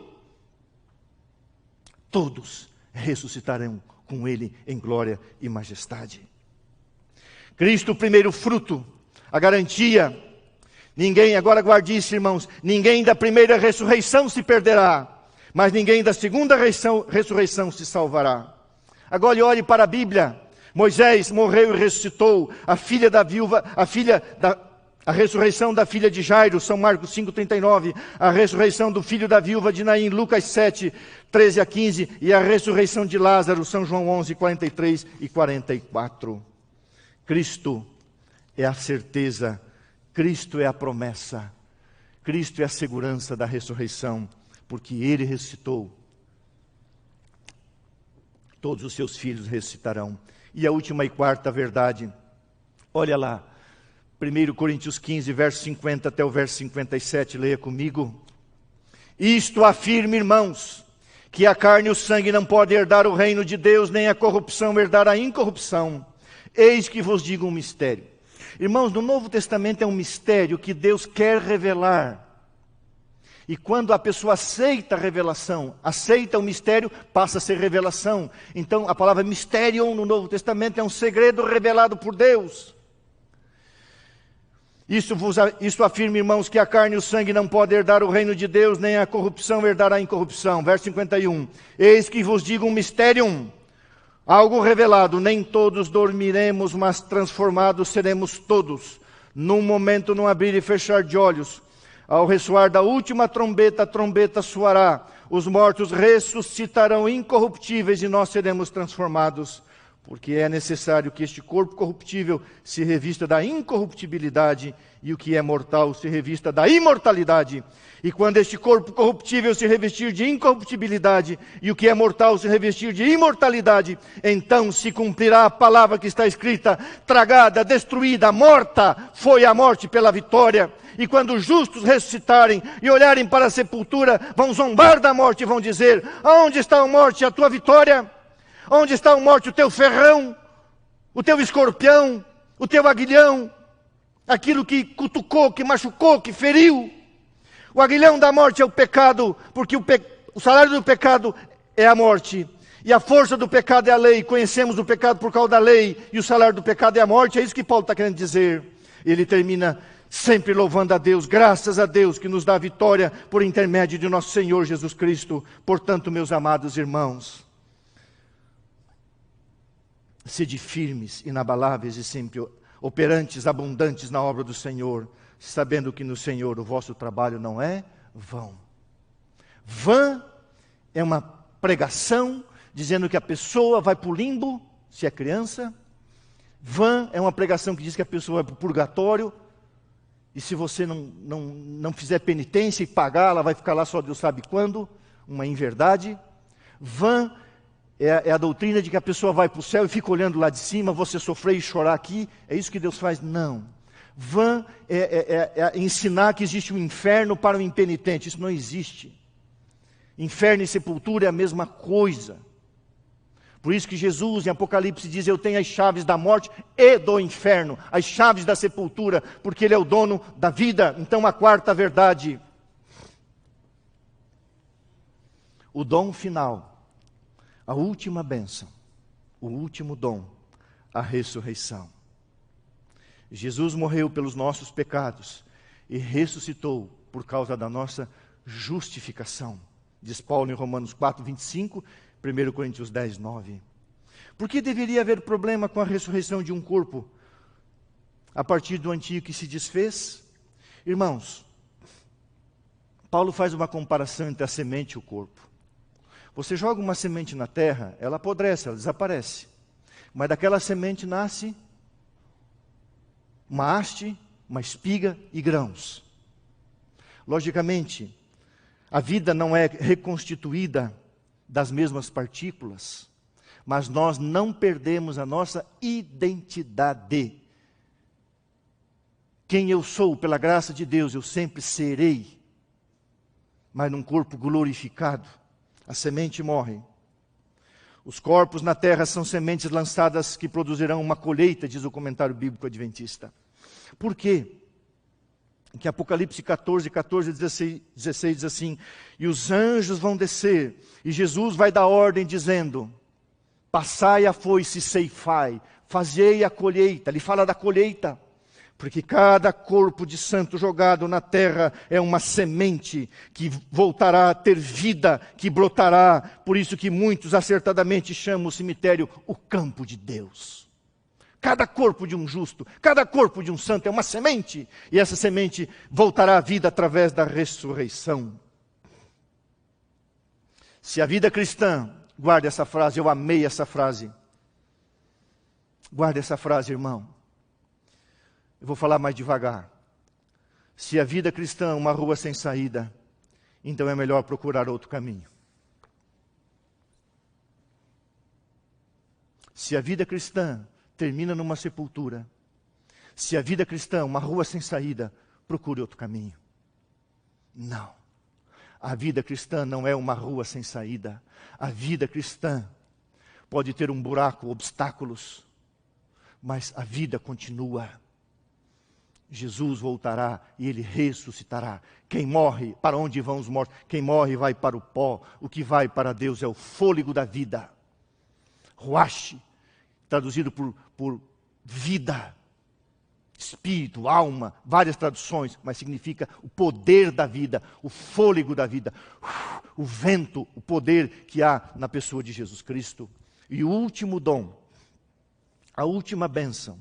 todos ressuscitarão com ele em glória e majestade. Cristo, o primeiro fruto, a garantia. Ninguém, agora guarde isso, irmãos, ninguém da primeira ressurreição se perderá, mas ninguém da segunda ressurreição se salvará. Agora olhe para a Bíblia. Moisés morreu e ressuscitou. A filha da viúva, a ressurreição da filha de Jairo, São Marcos 5,39. A ressurreição do filho da viúva de Naim, Lucas 7, 13 a 15. E a ressurreição de Lázaro, São João 11, 43 e 44. Cristo é a certeza, Cristo é a promessa, Cristo é a segurança da ressurreição, porque Ele ressuscitou. Todos os seus filhos ressuscitarão. E a última e quarta verdade, olha lá, 1 Coríntios 15, verso 50 até o verso 57, leia comigo. Isto afirma, irmãos, que a carne e o sangue não podem herdar o reino de Deus, nem a corrupção herdar a incorrupção. Eis que vos digo um mistério. Irmãos, no Novo Testamento é um mistério que Deus quer revelar. E quando a pessoa aceita a revelação, aceita o mistério, passa a ser revelação. Então, a palavra mistério no Novo Testamento é um segredo revelado por Deus. Isso afirma, irmãos, que a carne e o sangue não podem herdar o reino de Deus, nem a corrupção herdar a incorrupção. Verso 51. Eis que vos digo um mistério, algo revelado. Nem todos dormiremos, mas transformados seremos todos. Num momento, num abrir e fechar de olhos. Ao ressoar da última trombeta, a trombeta soará. Os mortos ressuscitarão incorruptíveis e nós seremos transformados. Porque é necessário que este corpo corruptível se revista da incorruptibilidade e o que é mortal se revista da imortalidade. E quando este corpo corruptível se revestir de incorruptibilidade e o que é mortal se revestir de imortalidade, então se cumprirá a palavra que está escrita: tragada, destruída, morta, foi a morte pela vitória. E quando os justos ressuscitarem e olharem para a sepultura, vão zombar da morte e vão dizer: aonde está a morte, a tua vitória? Onde está a morte, o teu ferrão, o teu escorpião, o teu aguilhão, aquilo que cutucou, que machucou, que feriu? O aguilhão da morte é o pecado, porque o salário do pecado é a morte. E a força do pecado é a lei. Conhecemos o pecado por causa da lei, e o salário do pecado é a morte. É isso que Paulo está querendo dizer. Ele termina sempre louvando a Deus, graças a Deus que nos dá a vitória por intermédio de nosso Senhor Jesus Cristo. Portanto, meus amados irmãos, sede firmes, inabaláveis e sempre operantes, abundantes na obra do Senhor, sabendo que no Senhor o vosso trabalho não é vão. Vã é uma pregação dizendo que a pessoa vai para o limbo, se é criança. Vã é uma pregação que diz que a pessoa vai para o purgatório, e se você não fizer penitência e pagar, ela vai ficar lá só Deus sabe quando, uma inverdade. Vã É a doutrina de que a pessoa vai para o céu e fica olhando lá de cima, você sofrer e chorar aqui. É isso que Deus faz? Não. Vã é ensinar que existe um inferno para o impenitente. Isso não existe. Inferno e sepultura é a mesma coisa. Por isso que Jesus em Apocalipse diz: eu tenho as chaves da morte e do inferno, as chaves da sepultura, porque Ele é o dono da vida. Então a quarta verdade, o dom final, a última bênção, o último dom, a ressurreição. Jesus morreu pelos nossos pecados e ressuscitou por causa da nossa justificação. Diz Paulo em Romanos 4, 25, 1 Coríntios 10, 9. Por que deveria haver problema com a ressurreição de um corpo a partir do antigo que se desfez? Irmãos, Paulo faz uma comparação entre a semente e o corpo. Você joga uma semente na terra, ela apodrece, ela desaparece. Mas daquela semente nasce uma haste, uma espiga e grãos. Logicamente, a vida não é reconstituída das mesmas partículas, mas nós não perdemos a nossa identidade. Quem eu sou, pela graça de Deus, eu sempre serei, mas num corpo glorificado. A semente morre. Os corpos na terra são sementes lançadas que produzirão uma colheita, diz o comentário bíblico adventista. Por quê? Que Apocalipse 14, 14 e 16 diz assim: e os anjos vão descer, e Jesus vai dar ordem dizendo: passai a foice e ceifai, fazei a colheita. Ele fala da colheita, porque cada corpo de santo jogado na terra é uma semente que voltará a ter vida, que brotará. Por isso que muitos acertadamente chamam o cemitério o campo de Deus. Cada corpo de um justo, cada corpo de um santo é uma semente, e essa semente voltará à vida através da ressurreição. Se a vida cristã, guarde essa frase, eu amei essa frase. Guarde essa frase, irmão. Eu vou falar mais devagar. Se a vida cristã é uma rua sem saída, então é melhor procurar outro caminho. Se a vida cristã termina numa sepultura, se a vida cristã é uma rua sem saída, procure outro caminho. Não. A vida cristã não é uma rua sem saída. A vida cristã pode ter um buraco, obstáculos, mas a vida continua. Jesus voltará e Ele ressuscitará. Quem morre, para onde vão os mortos? Quem morre vai para o pó. O que vai para Deus é o fôlego da vida. Ruach, traduzido por vida, espírito, alma, várias traduções, mas significa o poder da vida, o fôlego da vida, o vento, o poder que há na pessoa de Jesus Cristo. E o último dom, a última bênção,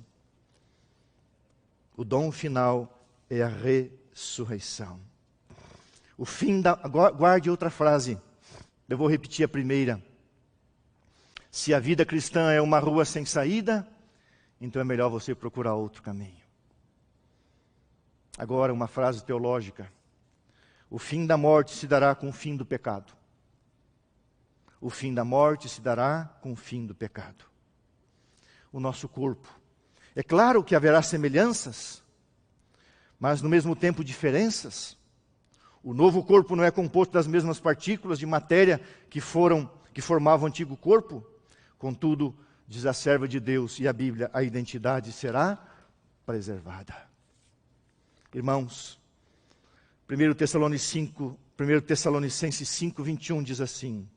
o dom final é a ressurreição. O fim da... Guarde outra frase. Eu vou repetir a primeira. Se a vida cristã é uma rua sem saída, então é melhor você procurar outro caminho. Agora, uma frase teológica. O fim da morte se dará com o fim do pecado. O fim da morte se dará com o fim do pecado. O nosso corpo. É claro que haverá semelhanças, mas no mesmo tempo diferenças. O novo corpo não é composto das mesmas partículas de matéria que formavam o antigo corpo. Contudo, diz a serva de Deus e a Bíblia, a identidade será preservada. Irmãos, 1 Tessalonicenses 5, 21 diz assim: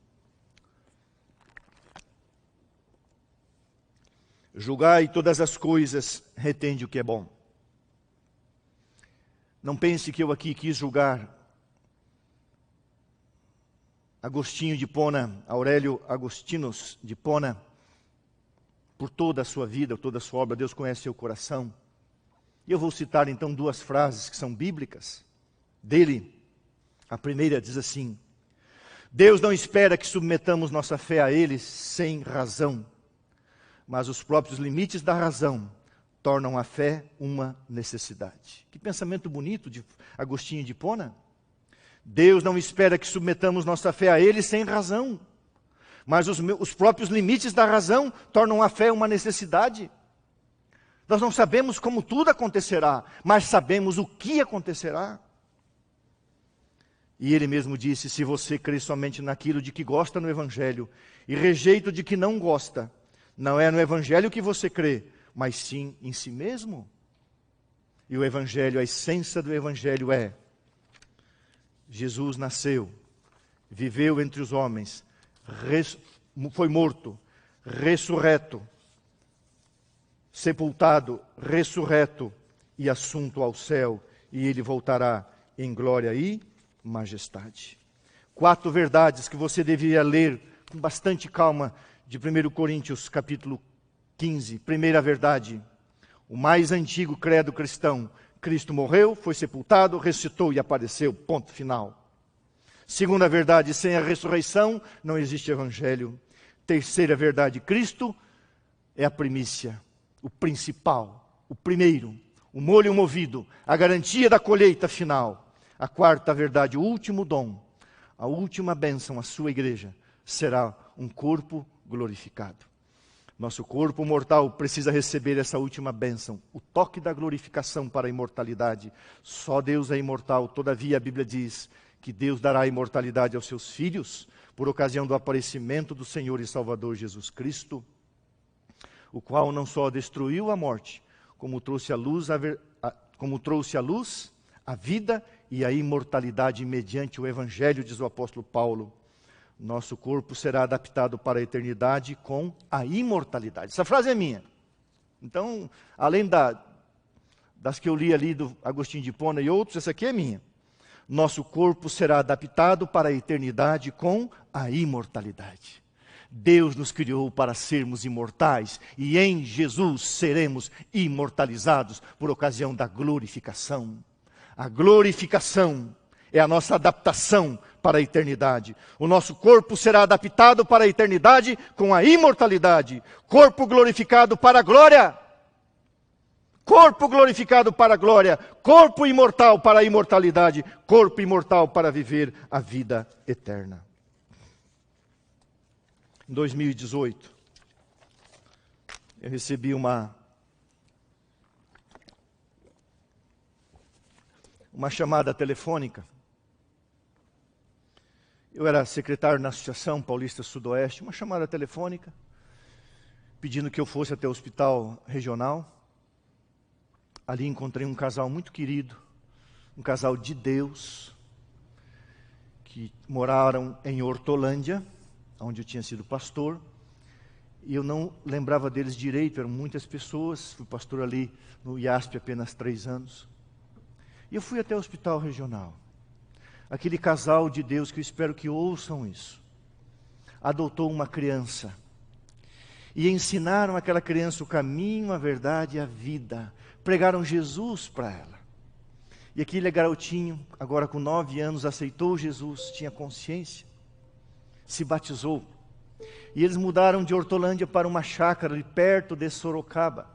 julgai todas as coisas, retende o que é bom. Não pense que eu aqui quis julgar Agostinho de Hipona, Aurélio Agostinos de Hipona, por toda a sua vida, toda a sua obra. Deus conhece seu coração. E eu vou citar então duas frases que são bíblicas dele. A primeira diz assim: Deus não espera que submetamos nossa fé a Ele sem razão, mas os próprios limites da razão tornam a fé uma necessidade. Que pensamento bonito de Agostinho de Hipona. Deus não espera que submetamos nossa fé a Ele sem razão, Mas os próprios limites da razão tornam a fé uma necessidade. Nós não sabemos como tudo acontecerá, mas sabemos o que acontecerá. E ele mesmo disse, se você crê somente naquilo de que gosta no Evangelho, e rejeita de que não gosta, não é no Evangelho que você crê, mas sim em si mesmo. E o Evangelho, a essência do Evangelho é, Jesus nasceu, viveu entre os homens, foi morto, ressurreto, sepultado, ressurreto e assunto ao céu, e ele voltará em glória e majestade. 4 verdades que você deveria ler com bastante calma de 1 Coríntios capítulo 15. Primeira verdade, o mais antigo credo cristão, Cristo morreu, foi sepultado, ressuscitou e apareceu, ponto final. Segunda verdade, sem a ressurreição não existe evangelho. Terceira verdade, Cristo é a primícia, o principal, o primeiro, o molho movido, a garantia da colheita final. A quarta verdade, o último dom, a última bênção, a sua igreja, será um corpo glorificado. Nosso corpo mortal precisa receber essa última bênção, o toque da glorificação para a imortalidade. Só Deus é imortal, todavia a Bíblia diz que Deus dará imortalidade aos seus filhos, por ocasião do aparecimento do Senhor e Salvador Jesus Cristo, o qual não só destruiu a morte, como trouxe à luz a vida e a imortalidade mediante o Evangelho, diz o apóstolo Paulo. Nosso corpo será adaptado para a eternidade com a imortalidade. Essa frase é minha. Então, além das que eu li ali do Agostinho de Hipona e outros, essa aqui é minha. Nosso corpo será adaptado para a eternidade com a imortalidade. Deus nos criou para sermos imortais e em Jesus seremos imortalizados por ocasião da glorificação. A glorificação é a nossa adaptação para a eternidade. O nosso corpo será adaptado para a eternidade com a imortalidade. Corpo glorificado para a glória. Corpo glorificado para a glória. Corpo imortal para a imortalidade. Corpo imortal para viver a vida eterna. Em 2018, eu recebi uma chamada telefônica. Eu era secretário na Associação Paulista Sudoeste, uma chamada telefônica, pedindo que eu fosse até o hospital regional. Ali encontrei um casal muito querido, um casal de Deus, que moraram em Hortolândia, onde eu tinha sido pastor, e eu não lembrava deles direito, eram muitas pessoas, fui pastor ali no IASP apenas 3 anos. E eu fui até o hospital regional. Aquele casal de Deus, que eu espero que ouçam isso, adotou uma criança. E ensinaram aquela criança o caminho, a verdade e a vida. Pregaram Jesus para ela. E aquele garotinho, agora com 9 anos, aceitou Jesus, tinha consciência, se batizou. E eles mudaram de Hortolândia para uma chácara ali perto de Sorocaba.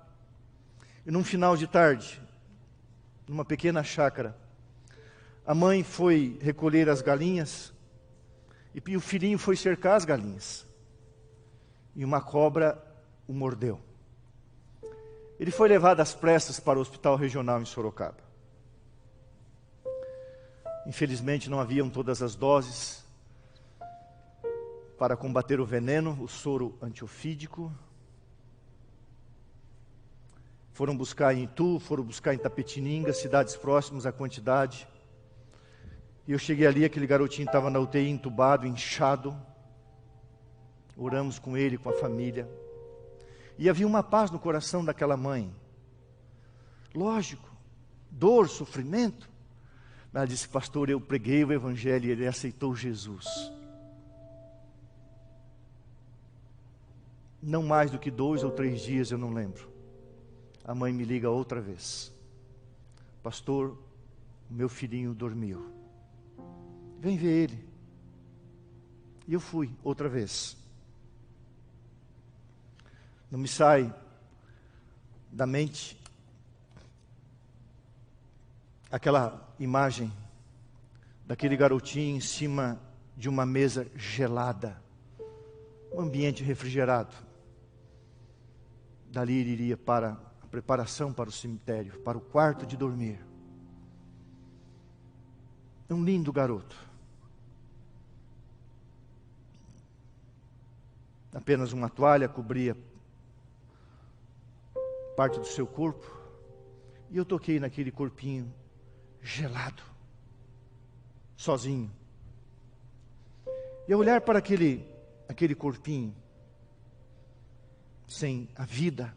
E num final de tarde, numa pequena chácara, a mãe foi recolher as galinhas e o filhinho foi cercar as galinhas. E uma cobra o mordeu. Ele foi levado às pressas para o hospital regional em Sorocaba. Infelizmente não haviam todas as doses para combater o veneno, o soro antiofídico. Foram buscar em Itu, foram buscar em Tapetininga, cidades próximas, a quantidade. E eu cheguei ali, aquele garotinho estava na UTI, entubado, inchado. Oramos com ele, com a família. E havia uma paz no coração daquela mãe. Lógico, dor, sofrimento. Mas ela disse, pastor, eu preguei o Evangelho e ele aceitou Jesus. Não mais do que 2 ou 3 dias, eu não lembro. A mãe me liga outra vez. Pastor, o meu filhinho dormiu. Vem ver ele. E eu fui outra vez. Não me sai da mente aquela imagem daquele garotinho em cima de uma mesa gelada, um ambiente refrigerado. Dali ele iria para a preparação para o cemitério, para o quarto de dormir. Um lindo garoto. Apenas uma toalha cobria parte do seu corpo. E eu toquei naquele corpinho gelado, sozinho. E ao olhar para aquele corpinho, sem a vida,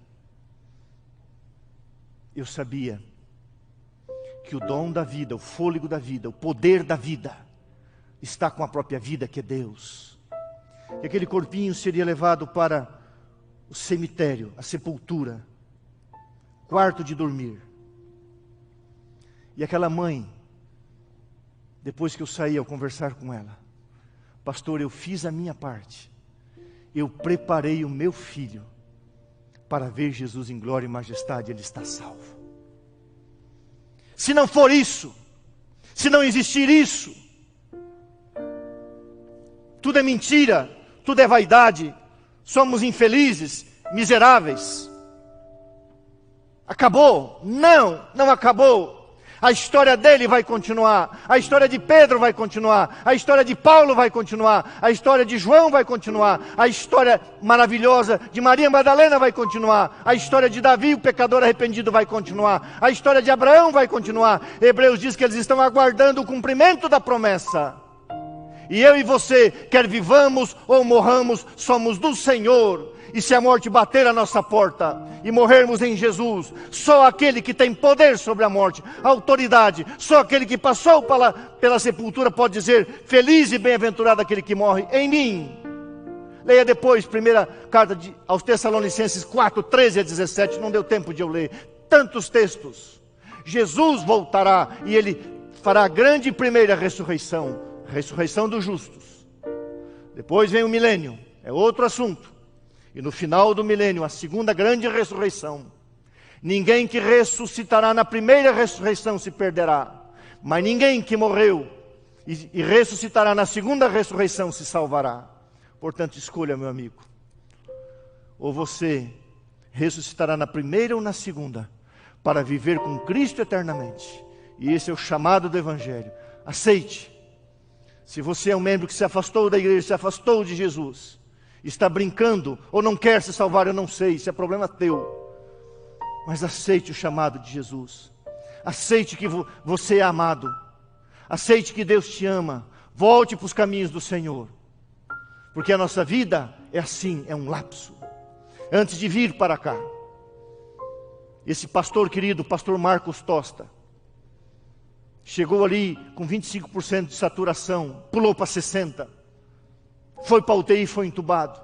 eu sabia que o dom da vida, o fôlego da vida, o poder da vida, está com a própria vida, que é Deus. E aquele corpinho seria levado para o cemitério, a sepultura, quarto de dormir. E aquela mãe, depois que eu saí ao conversar com ela, pastor, eu fiz a minha parte, eu preparei o meu filho para ver Jesus em glória e majestade, ele está salvo. Se não for isso, se não existir isso, tudo é mentira, tudo é vaidade, somos infelizes, miseráveis. Acabou? Não, não acabou. A história dele vai continuar, a história de Pedro vai continuar, a história de Paulo vai continuar, a história de João vai continuar, a história maravilhosa de Maria Madalena vai continuar, a história de Davi, o pecador arrependido, vai continuar, a história de Abraão vai continuar. Hebreus diz que eles estão aguardando o cumprimento da promessa. E eu e você, quer vivamos ou morramos, somos do Senhor. E se a morte bater a nossa porta e morrermos em Jesus, só aquele que tem poder sobre a morte, autoridade, só aquele que passou pela sepultura pode dizer: feliz e bem-aventurado aquele que morre em mim. Leia depois, primeira carta aos Tessalonicenses 4, 13 a 17, não deu tempo de eu ler tantos textos. Jesus voltará e ele fará a grande primeira ressurreição, a ressurreição dos justos. Depois vem o milênio, é outro assunto. E no final do milênio, a segunda grande ressurreição. Ninguém que ressuscitará na primeira ressurreição se perderá, mas ninguém que morreu e ressuscitará na segunda ressurreição se salvará. Portanto, escolha, meu amigo. Ou você ressuscitará na primeira ou na segunda, para viver com Cristo eternamente. E esse é o chamado do Evangelho. Aceite. Se você é um membro que se afastou da igreja, se afastou de Jesus, está brincando ou não quer se salvar, eu não sei, isso é problema teu. Mas aceite o chamado de Jesus. Aceite que você é amado. Aceite que Deus te ama. Volte para os caminhos do Senhor. Porque a nossa vida é assim, é um lapso. Antes de vir para cá, esse pastor querido, pastor Marcos Tosta, chegou ali com 25% de saturação, pulou para 60%. Foi para a UTI e foi entubado.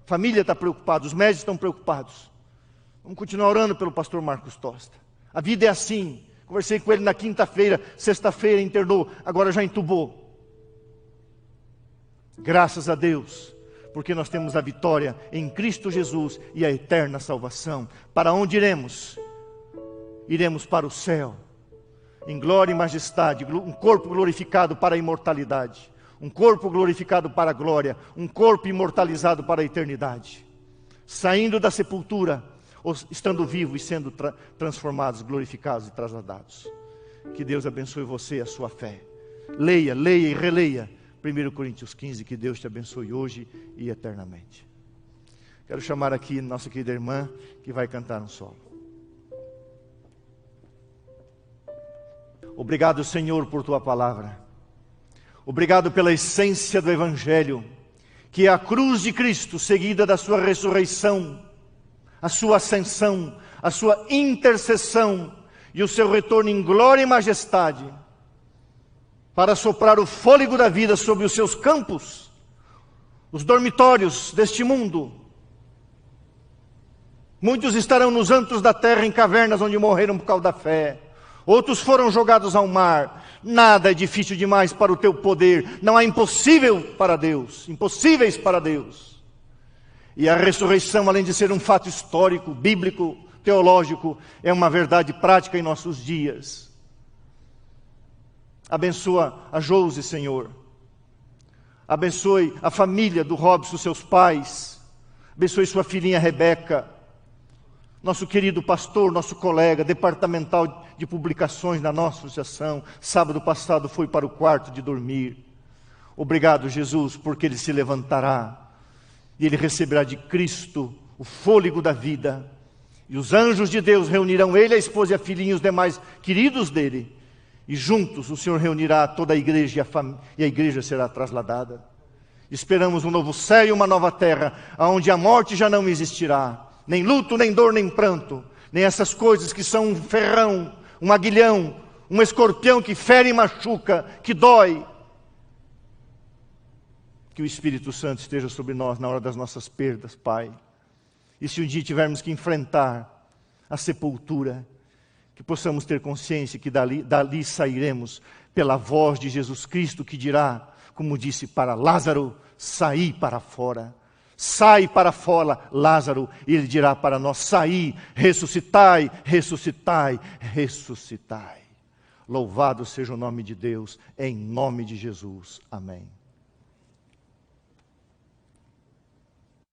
A família está preocupada, os médicos estão preocupados. Vamos continuar orando pelo pastor Marcos Tosta. A vida é assim. Conversei com ele na quinta-feira, sexta-feira internou, agora já entubou. Graças a Deus, porque nós temos a vitória em Cristo Jesus e a eterna salvação. Para onde iremos? Iremos para o céu, em glória e majestade, um corpo glorificado para a imortalidade. Um corpo glorificado para a glória, um corpo imortalizado para a eternidade. Saindo da sepultura, ou estando vivo e sendo transformados, glorificados e trasladados. Que Deus abençoe você e a sua fé. Leia, leia e releia 1 Coríntios 15, que Deus te abençoe hoje e eternamente. Quero chamar aqui nossa querida irmã, que vai cantar um solo. Obrigado, Senhor, por tua palavra. Obrigado pela essência do Evangelho, que é a cruz de Cristo, seguida da sua ressurreição, a sua ascensão, a sua intercessão e o seu retorno em glória e majestade, para soprar o fôlego da vida sobre os seus campos, os dormitórios deste mundo. Muitos estarão nos antros da terra, em cavernas onde morreram por causa da fé. Outros foram jogados ao mar. Nada é difícil demais para o teu poder. Não há impossível para Deus, impossíveis para Deus. E a ressurreição, além de ser um fato histórico, bíblico, teológico, é uma verdade prática em nossos dias. Abençoa a Jouse, Senhor. Abençoe a família do Robson, seus pais. Abençoe sua filhinha Rebeca. Nosso querido pastor, nosso colega, departamental de publicações da nossa associação, sábado passado foi para o quarto de dormir. Obrigado, Jesus, porque ele se levantará e ele receberá de Cristo o fôlego da vida. E os anjos de Deus reunirão ele, a esposa e a filhinha e os demais queridos dele. E juntos o Senhor reunirá toda a igreja e a igreja será trasladada. Esperamos um novo céu e uma nova terra, onde a morte já não existirá. Nem luto, nem dor, nem pranto, nem essas coisas que são um ferrão, um aguilhão, um escorpião que fere e machuca, que dói. Que o Espírito Santo esteja sobre nós na hora das nossas perdas, Pai. E se um dia tivermos que enfrentar a sepultura, que possamos ter consciência que dali sairemos pela voz de Jesus Cristo, que dirá, como disse para Lázaro, saí para fora. Sai para fora, Lázaro, e ele dirá para nós, saí, ressuscitai, ressuscitai, ressuscitai. Louvado seja o nome de Deus, em nome de Jesus. Amém.